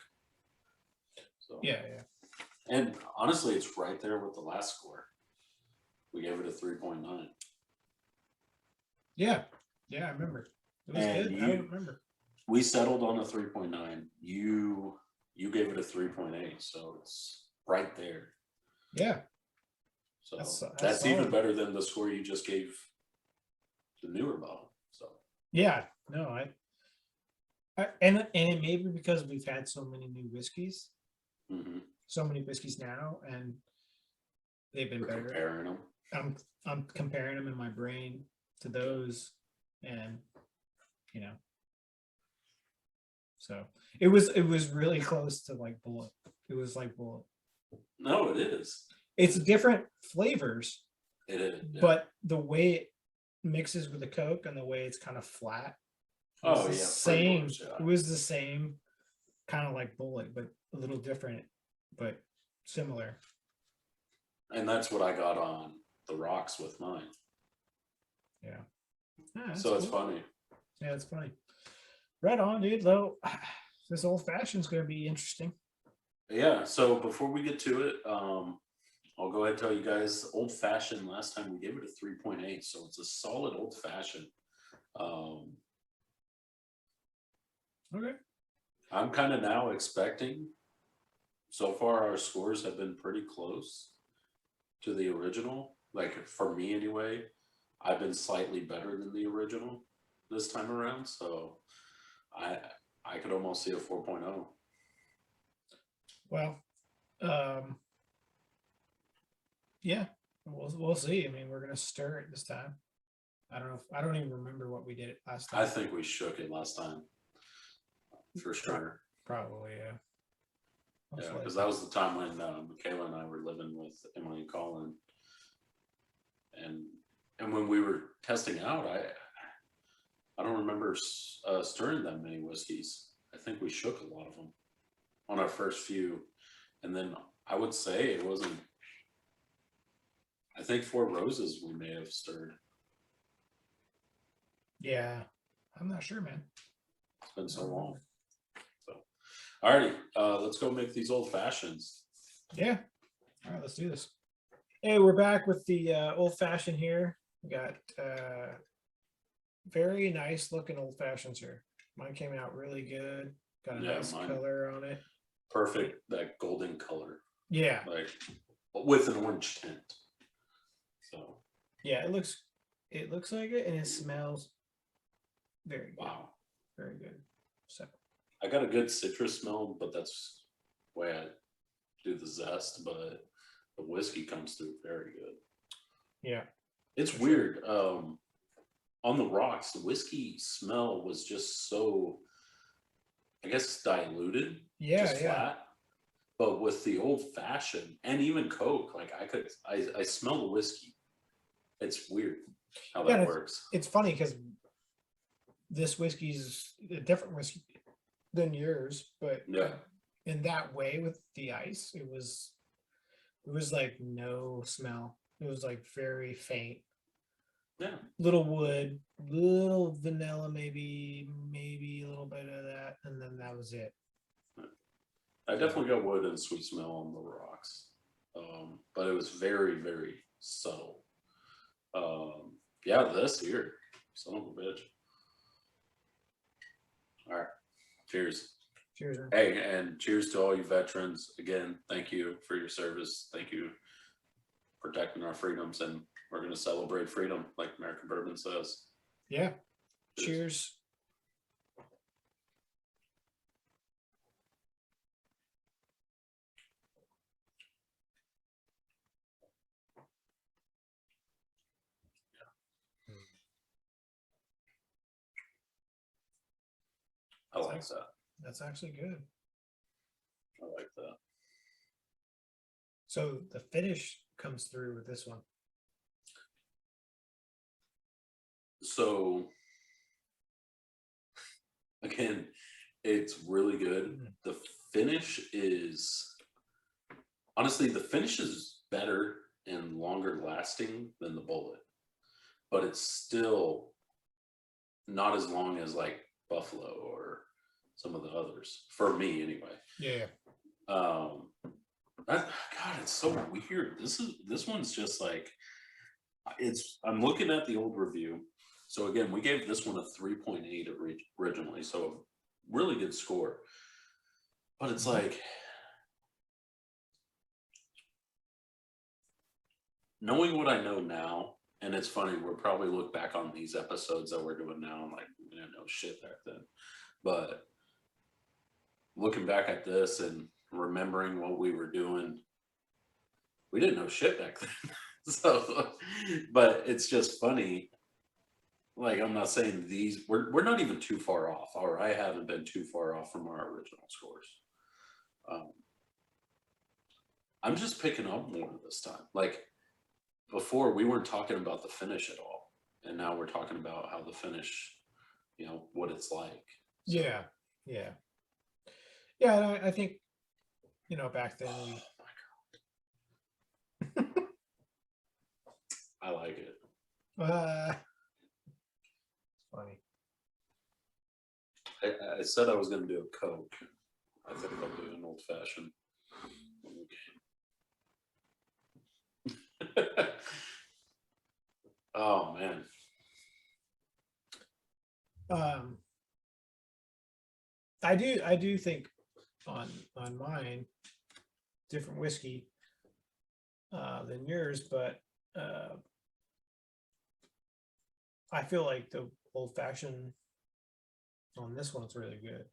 So yeah. And honestly, it's right there with the last score. We gave it a 3.9. Yeah, I remember. It was good. I don't remember. We settled on a 3.9. You gave it a 3.8, so it's right there. Yeah. So that's even better than the score you just gave the newer bottle. So yeah, no, and it may be because we've had so many new whiskeys, so many whiskeys now, and they've been better. Comparing them. I'm comparing them in my brain to those, and so it was really close to like Bullet. It was like Bullet. No, it is. It's different flavors. It is, yeah. But the way it mixes with the Coke and the way it's kind of flat. Same. Yeah. It was the same, kind of like Bullet, but a little different, but similar. And that's what I got on the rocks with mine. Yeah. that's So it's cool. funny. Yeah, it's funny. Right on, dude. Though this old fashioned's gonna be interesting. Yeah. So before we get to it, I'll go ahead and tell you guys, old fashioned. Last time we gave it a 3.8, so it's a solid old fashioned. Um, Okay. I'm kind of now expecting. So far, our scores have been pretty close to the original. Like for me, anyway, I've been slightly better than the original this time around. So I I could almost see a 4.0. Well, um, yeah, we'll see. I mean, we're gonna stir it this time. I don't know. I don't even remember what we did it last time. I think we shook it last time for sure. Probably, yeah. Most Yeah, likely. because that was the time when Michaela and I were living with Emily and Colin, and when we were testing out, I don't remember stirring that many whiskeys. I think we shook a lot of them on our first few, and then I would say it wasn't. I think Four Roses we may have stirred. Yeah, I'm not sure, man. It's been so long. So, alrighty, let's go make these old fashions. Yeah. All right, let's do this. Hey, we're back with the old fashioned here. We got very nice looking old fashions here. Mine came out really good. Got a nice mine, color on it. Perfect, that golden color. Yeah. Like with an orange tint. So yeah, it looks like it, and it smells very good. Wow. Very good. So I got a good citrus smell, but that's the way I do the zest, but the whiskey comes through very good. yeah. It's weird. Sure. On the rocks, the whiskey smell was just so, I guess, diluted. Yeah, just flat. But with the old fashioned and even Coke, like I smell the whiskey. It's weird how that works. It's funny because this whiskey's a different whiskey than yours, but in that way with the ice, it was like no smell. It was like very faint. Yeah. Little wood, little vanilla, maybe a little bit of that, and then that was it. I definitely got wood and sweet smell on the rocks, but it was very, very subtle. Yeah, this here, son of a bitch. All right, cheers. Cheers. Man. Hey, and cheers to all you veterans. Again, thank you for your service. Thank you for protecting our freedoms, and we're going to celebrate freedom like Merica Bourbon says. Yeah. Cheers. I like that. That's actually good. I like that. So the finish comes through with this one. So again, it's really good. The finish is honestly, the finish is better and longer lasting than the bullet, but it's still not as long as like Buffalo or some of the others for me anyway. Yeah. God, it's so weird. This one's just like I'm looking at the old review. So again, we gave this one a 3.8 originally, so a really good score. But it's like knowing what I know now, and it's funny, we'll probably look back on these episodes that we're doing now and like, we didn't know shit back then. But looking back at this and remembering what we were doing, we didn't know shit back then. So, but it's just funny. Like, I'm not saying we're not even too far off, or I haven't been too far off from our original scores. I'm just picking up more this time. Like, before we weren't talking about the finish at all, and now we're talking about how the finish, what it's like. So. Yeah. I think back then we. I like it. funny. I said I was going to do a Coke. I think I'll do an old fashioned. Oh man. I do think on mine different whiskey than yours, but I feel like the old fashioned on this one's really good,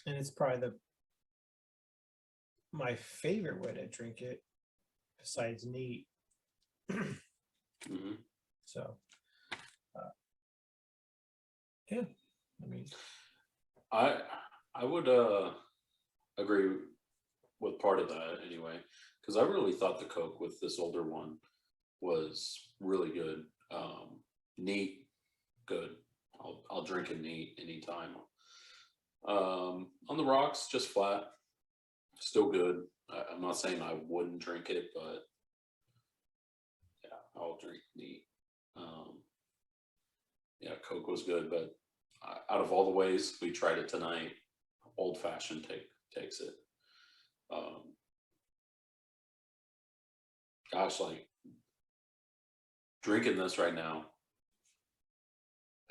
and it's probably my favorite way to drink it besides neat. Mm-hmm. So yeah, I mean, I would agree with part of that anyway, because I really thought the Coke with this older one was really good. Neat, good. I'll drink it neat anytime. On the rocks, just flat, still good. I'm not saying I wouldn't drink it, but yeah, I'll drink neat. Yeah, Coke was good, but out of all the ways we tried it tonight, old fashioned takes it. Gosh, like drinking this right now,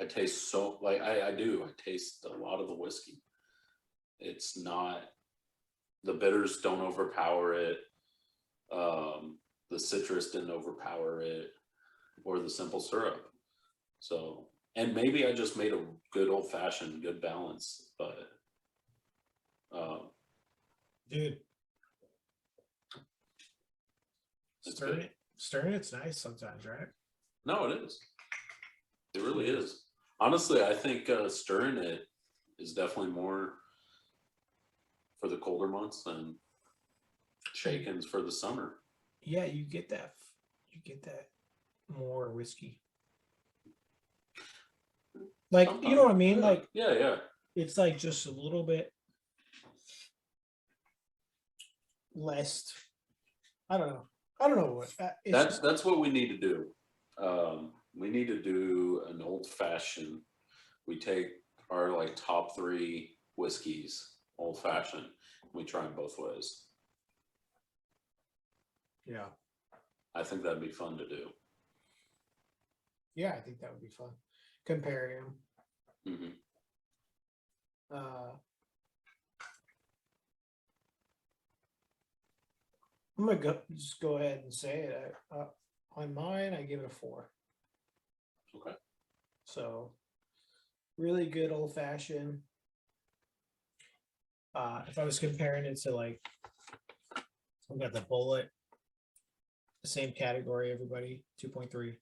I taste so like I do. I taste a lot of the whiskey. It's not, the bitters don't overpower it. The citrus didn't overpower it, or the simple syrup. So, and maybe I just made a good old fashioned, good balance, but dude, it's stirring good. it, stirring it's nice sometimes, right? No, it is. It really is. Honestly, I think stirring it is definitely more for the colder months than shakens for the summer. Yeah, you get that more whiskey. Like, Sometimes, you know what I mean? yeah. Like, Yeah. it's like just a little bit less. I don't know what That's what we need to do. We need to do an old fashioned. We take our like top 3 whiskeys, old fashioned. We try them both ways. Yeah. I think that'd be fun to do. Yeah, I think that would be fun. Comparing them. Mm-hmm. I'm gonna just go ahead and say it. On mine, I give it a 4. Okay. So, really good old fashioned. If I was comparing it to like, I've got the Bullet, the same category, everybody, 2.3.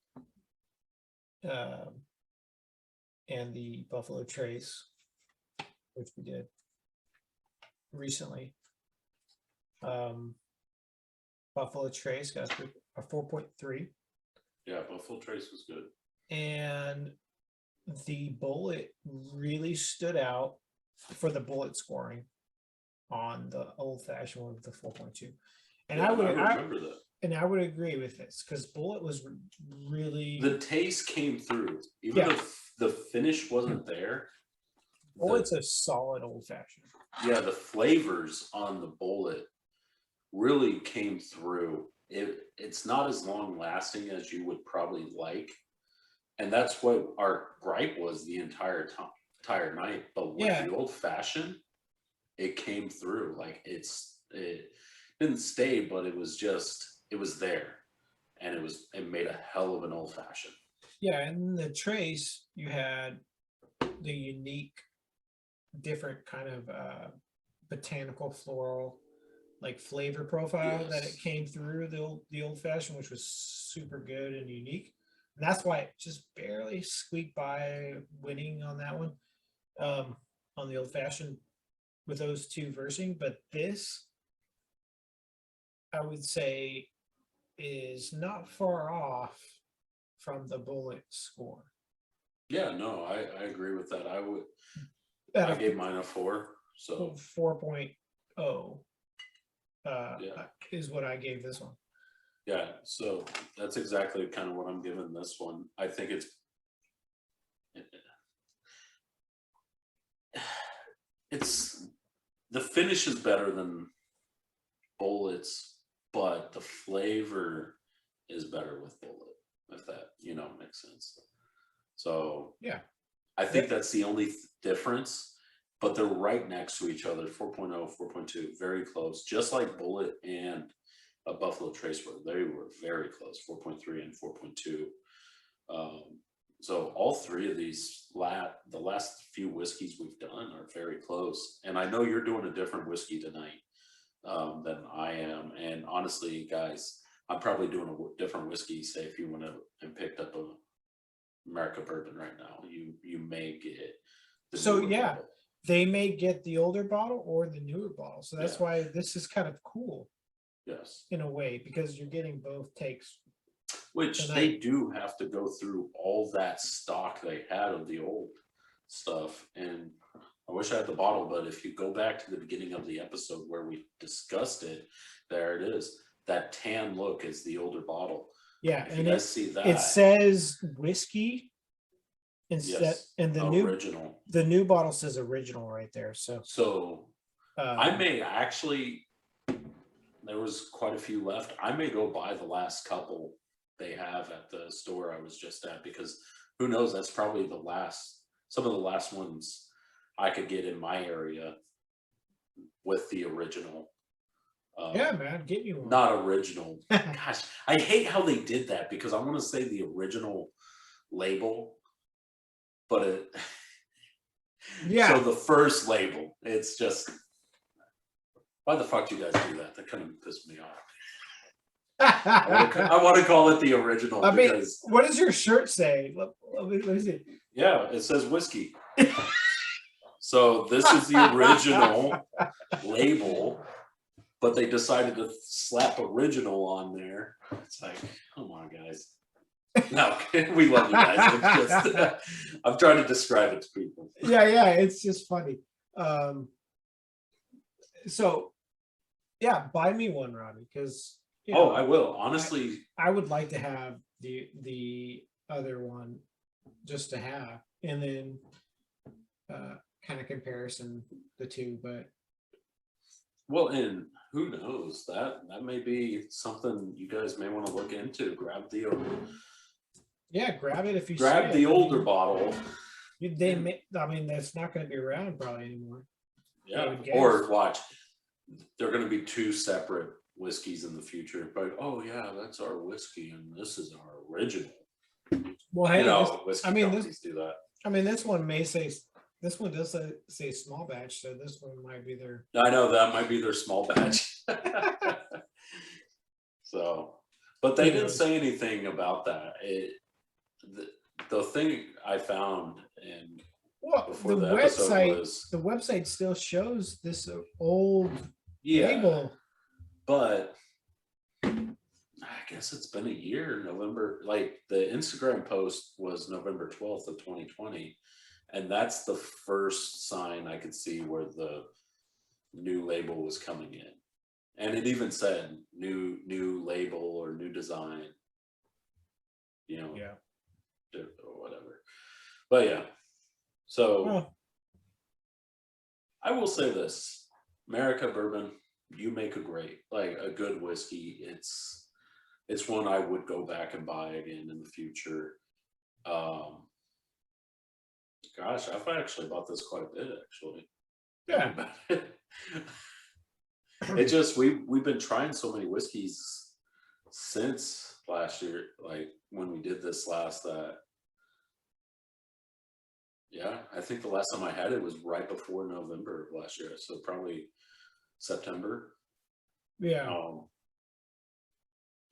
And the Buffalo Trace, which we did recently. Buffalo Trace got a 4.3. Yeah, Buffalo Trace was good. And the Bullet really stood out for the Bullet scoring on the old fashioned one with the 4.2. And yeah, I remember that. And I would agree with this because Bullet was really, the taste came through, even if the finish wasn't there. Bullet's a solid old fashioned. Yeah, the flavors on the Bullet really came through. It's not as long lasting as you would probably like, and that's what our gripe was the entire night. But with the old fashioned, it came through. Like it didn't stay, but it was there, and it made a hell of an old fashioned. Yeah, and the Trace, you had the unique, different kind of botanical floral like flavor profile that it came through the old fashioned, which was super good and unique. And that's why it just barely squeaked by winning on that one, on the old fashioned with those 2 versing. But this, I would say, is not far off from the Bullet score. Yeah, no, I agree with that. I gave mine a 4, so 4.0 is what I gave this one. Yeah, so that's exactly kind of what I'm giving this one. I think it's it's the finish is better than Bullets, but the flavor is better with Bullet, if that makes sense. So Yeah. I think that's the only difference, but they're right next to each other. 4.0, 4.2, very close, just like Bullet and a Buffalo Trace were. They were very close, 4.3 and 4.2. So all three of these, the last few whiskeys we've done are very close. And I know you're doing a different whiskey tonight than I am. And honestly, guys, I'm probably doing a different whiskey. Say if you went and picked up a Merica Bourbon right now, you may get the So newer yeah, bottle. they may get the older bottle or the newer bottle. So that's Yeah. why this is kind of cool. Yes. In a way, because you're getting both takes. Which tonight. they do have to go through all that stock they had of the old stuff. And I wish I had the bottle, but if you go back to the beginning of the episode where we discussed it, there it is. That tan look is the older bottle. Yeah, If and you guys see that, it says whiskey instead, yes, and the original. the new bottle says original right there. So I may actually, there was quite a few left. I may go buy the last couple they have at the store I was just at, because who knows, that's probably some of the last ones I could get in my area with the original. yeah, man, get me one. Not original. Gosh, I hate how they did that, because I want to say the original label, but Yeah. So the first label, it's just, why the fuck do you guys do that? That kind of pissed me off. I want to call it the original. I mean, what does your shirt say? What is it? Yeah, it says whiskey. So this is the original label, but they decided to slap original on there. It's like, come on, guys. No, we love you guys. It's just, I'm trying to describe it to people. Yeah, it's just funny. So, yeah, buy me one, Robbie, because I will. Honestly, I would like to have the other one just to have, and then kind of comparison the two. But well, and who knows, that may be something you guys may want to look into. Grab the grab it if you grab see the it. older bottle. They may, I mean, that's not going to be around probably anymore. Yeah, or watch, they're going to be two separate whiskeys in the future. But oh yeah, that's our whiskey, and this is our original. Well, hey, whiskey companies do that. I mean, this one may say, this one does say small batch, so this one might be their. I know that might be their small batch. So, but they didn't say anything about that. The thing I found, and before the episode was, the website still shows this old label, but I guess it's been a year. November, like the Instagram post was November 12th of 2020, and that's the first sign I could see where the new label was coming in, and it even said new label or new design, or whatever. But yeah, so I will say this: Merica Bourbon, you make a good whiskey. It's one I would go back and buy again in the future. Gosh, I've actually bought this quite a bit, actually. Yeah. It just, we've been trying so many whiskeys since last year, like when we did this last, I think the last time I had it was right before November of last year, so probably September. Yeah.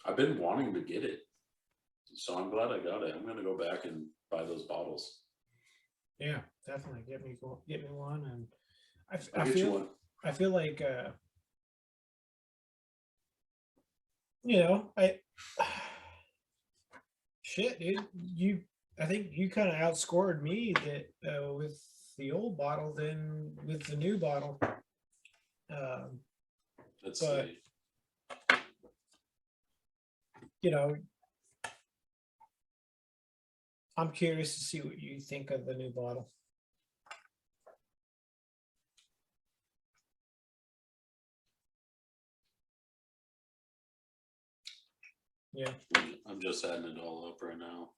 I've been wanting to get it, so I'm glad I got it. I'm going to go back and buy those bottles. Yeah, definitely get me one, and I feel like shit, dude, I think you kind of outscored me that with the old bottle than with the new bottle. Let's but see. I'm curious to see what you think of the new bottle. Yeah. I'm just adding it all up right now.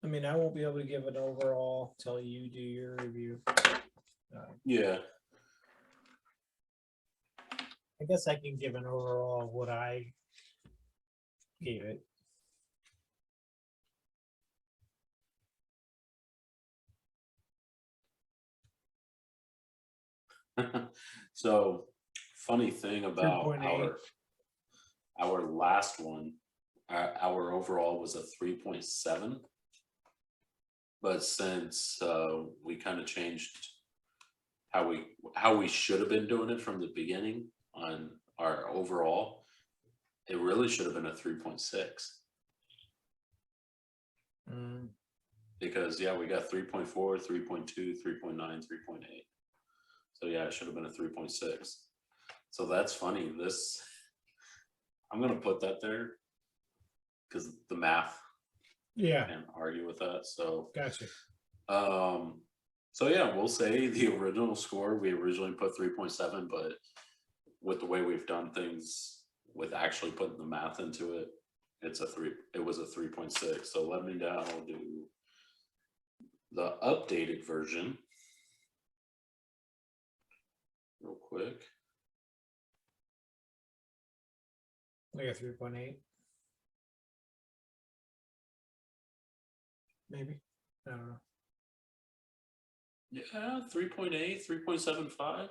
I mean, I won't be able to give an overall till you do your review. Yeah. I guess I can give an overall of what I gave it. So, funny thing about 3.8. our last one, our overall was a 3.7. But since we kind of changed how we should have been doing it from the beginning on our overall, it really should have been a 3.6. Because yeah, we got 3.4, 3.2, 3.9, 3.8. So yeah, it should have been a 3.6. So that's funny. This, I'm gonna put that there because the math, Yeah, can't argue with that. So gotcha. so yeah, we'll say the original score, we originally put 3.7, but with the way we've done things with actually putting the math into it, it was a 3.6. So let me now do the updated version real quick. Like a 3.8. Maybe. I don't know. Yeah, 3.8, 3.75.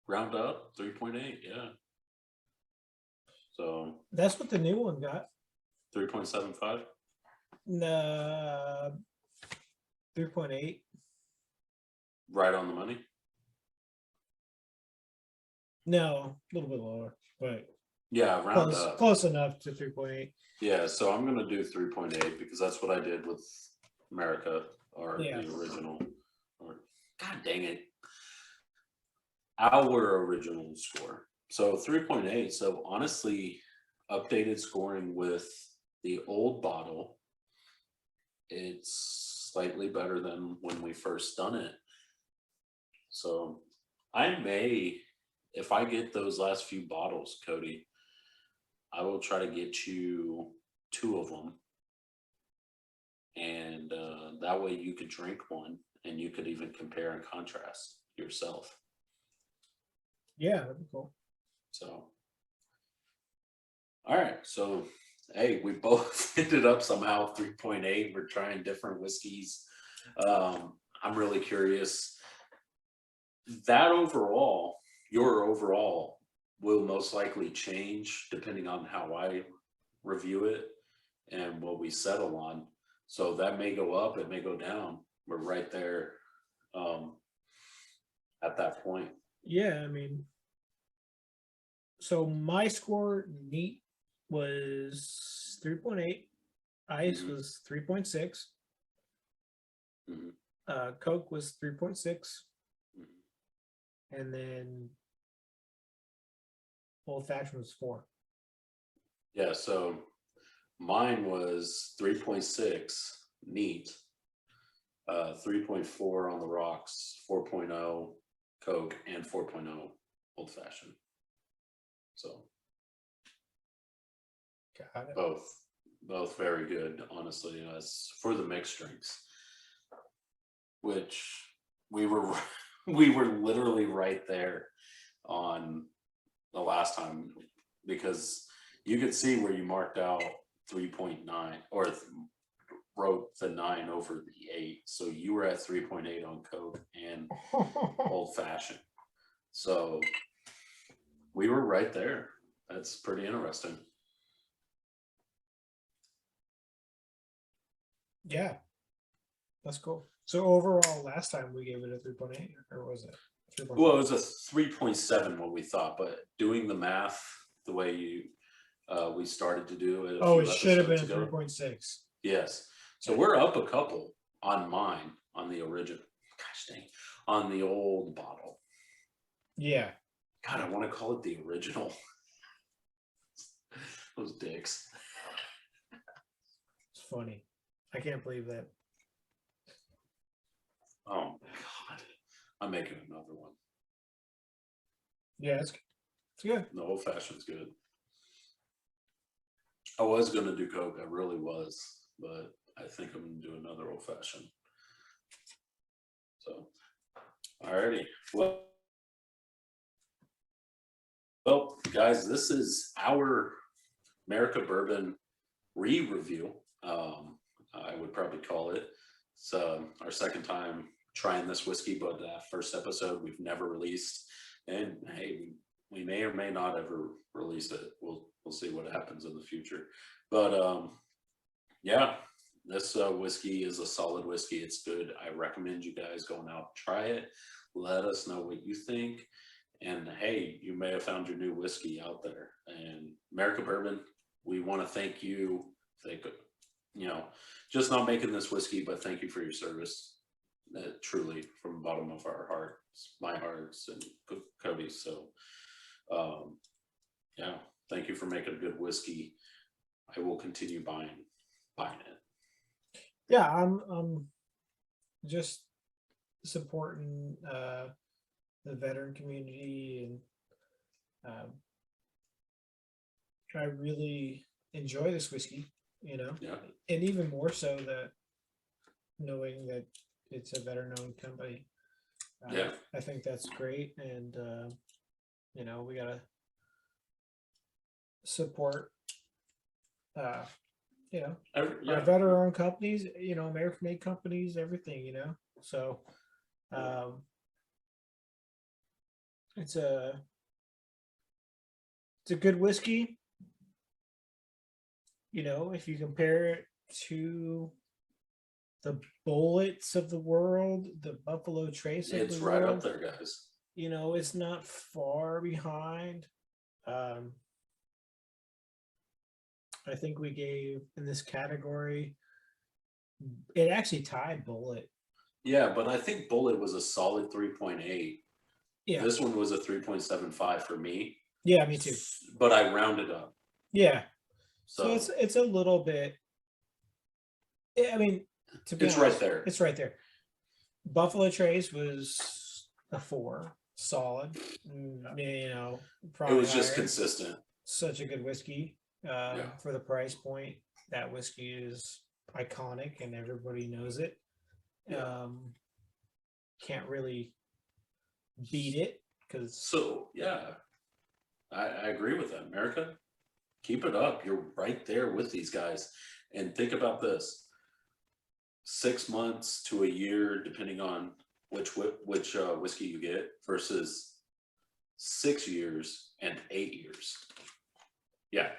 Round up, 3.8, yeah. So That's what the new one got. 3.75. No, 3.8. Right on the money. No, a little bit lower, but Yeah, round close, up. close enough to 3.8. Yeah, so I'm gonna do 3.8 because that's what I did with Merica, or Yeah. the original, or god dang it, our original score. So 3.8. So honestly, updated scoring with the old bottle, it's slightly better than when we first done it. So I may, if I get those last few bottles, Cody, I will try to get you 2 of them. And that way you could drink one and you could even compare and contrast yourself. Yeah, that'd be cool. So, all right. So, hey, we both ended up somehow 3.8. We're trying different whiskeys. I'm really curious. That overall, your overall will most likely change depending on how I review it and what we settle on. So that may go up, it may go down. We're right there at that point. Yeah, I mean, so my score neat was 3.8. Ice was 3.6. Coke was 3.6. And then old fashioned was 4. Yeah, so mine was 3.6 neat, 3.4 on the rocks, 4.0 Coke, and 4.0 old fashioned. So Got it. both very good, honestly. As for the mixed drinks, which we were literally right there on the last time, because you could see where you marked out 3.9 or wrote the 9 over the 8, so you were at 3.8 on Coke and old fashioned. So we were right there. That's pretty interesting. Yeah, that's cool. So overall, last time we gave it a 3.8, or was it 3.5? Well, it was a 3.7 what we thought, but doing the math the way you we started to do it. Oh, it should have been a 3.6. Yes. So we're up a couple on mine, on the original. Gosh dang, on the old bottle. Yeah. God, I want to call it the original. Those dicks. It's funny. I can't believe that. Oh God. I'm making another one. Yeah, it's good. The old fashioned's good. I was gonna do Coke, I really was, but I think I'm gonna do another old fashioned. So, alrighty. Well, guys, this is our Merica Bourbon re-review. I would probably call it. It's our second time trying this whiskey, but first episode we've never released. And hey, we may or may not ever release it. We'll see what happens in the future. But yeah, this whiskey is a solid whiskey. It's good. I recommend you guys going out, try it. Let us know what you think. And hey, you may have found your new whiskey out there. And Merica Bourbon, we want to thank you. Just not making this whiskey, but thank you for your service. Truly, from the bottom of our hearts, my hearts, and Cody's. So, yeah, thank you for making a good whiskey. I will continue buying it. Yeah, I'm just supporting the veteran community, and I really enjoy this whiskey, Yeah. and even more so that knowing that it's a veteran-owned company. Yeah. I think that's great, and we gotta support our veteran-owned companies, American-made companies, everything, So it's a good whiskey. If you compare it to the Bullets of the world, the Buffalo Trace of It's the right world, up there, guys. It's not far behind. I think we gave in this category, it actually tied Bullet. Yeah, but I think Bullet was a solid 3.8. Yeah. This one was a 3.75 for me. Yeah, me too. But I rounded up. Yeah. So it's a little bit. I mean, to be honest, right there. It's right there. Buffalo Trace was a 4, solid. Probably it was just higher. consistent. Such a good whiskey for the price point. That whiskey is iconic, and everybody knows it. Yeah. Can't really beat it because. So yeah, I agree with that. Merica, keep it up. You're right there with these guys. And think about this: 6 months to a year, depending on which whiskey you get, versus 6 years and 8 years. Yeah.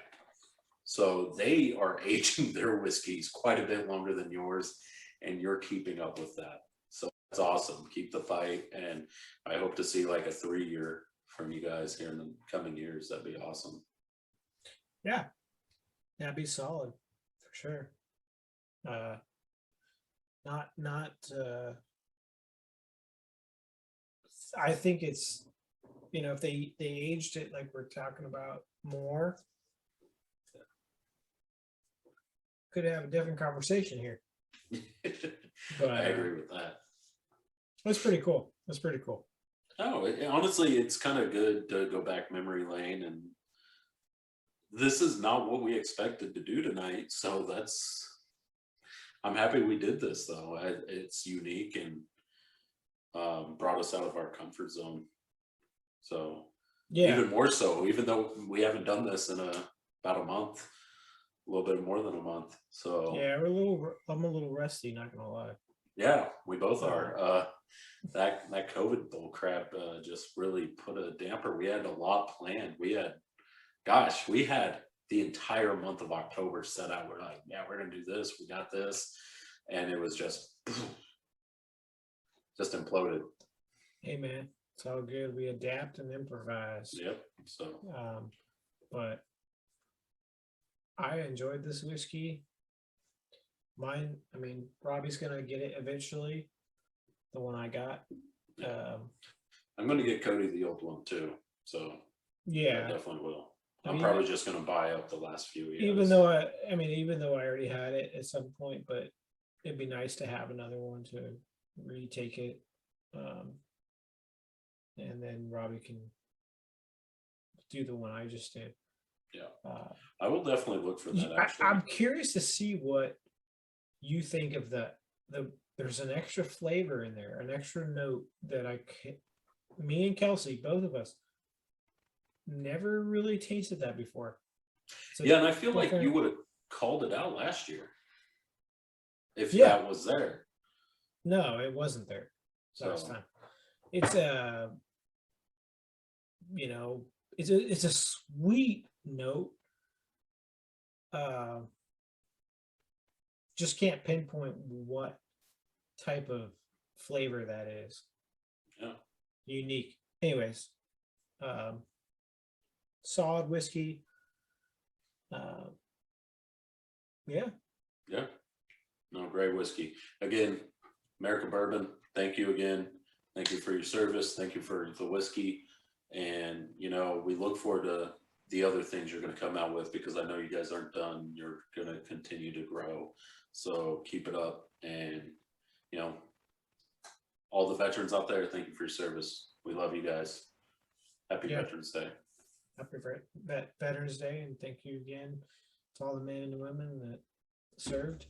So they are aging their whiskeys quite a bit longer than yours, and you're keeping up with that. So that's awesome. Keep the fight, and I hope to see like a 3-year from you guys here in the coming years. That'd be awesome. Yeah, that'd be solid for sure. Not I think it's if they aged it like we're talking about more, could have a different conversation here. But I agree with that. That's pretty cool. Oh, honestly, it's kind of good to go back memory lane, and this is not what we expected to do tonight. So I'm happy we did this, though. It's unique and brought us out of our comfort zone. So yeah, even more so, even though we haven't done this in about a month, a little bit more than a month. So yeah, I'm a little rusty, not gonna lie. Yeah, we both are. That COVID bull crap just really put a damper. We had a lot planned. We had the entire month of October set out. We're like, yeah, we're gonna do this. We got this, and it was just imploded. Hey man, it's all good. We adapt and improvise. Yep. So, but I enjoyed this whiskey. Mine, Robbie's gonna get it eventually. The one I got. I'm gonna get Cody the old one too. So yeah, I definitely will. I'm probably just going to buy up the last few years. Even though even though I already had it at some point, but it'd be nice to have another one to retake it. And then Robbie can do the one I just did. Yeah. I will definitely look for that. Actually, I'm curious to see what you think of the there's an extra flavor in there, an extra note that me and Kelsey, both of us, never really tasted that before. So yeah, and I feel like you would have called it out last year if that was there. No, it wasn't there last time. It's it's a sweet note. Just can't pinpoint what type of flavor that is. Yeah. Unique. Anyways, solid whiskey. Yeah. No, great whiskey. Again, Merica Bourbon, thank you again. Thank you for your service. Thank you for the whiskey. And, we look forward to the other things you're going to come out with, because I know you guys aren't done. You're going to continue to grow. So keep it up. And, all the veterans out there, thank you for your service. We love you guys. Happy Veterans Day. Happy Veterans Day. And thank you again to all the men and women that served.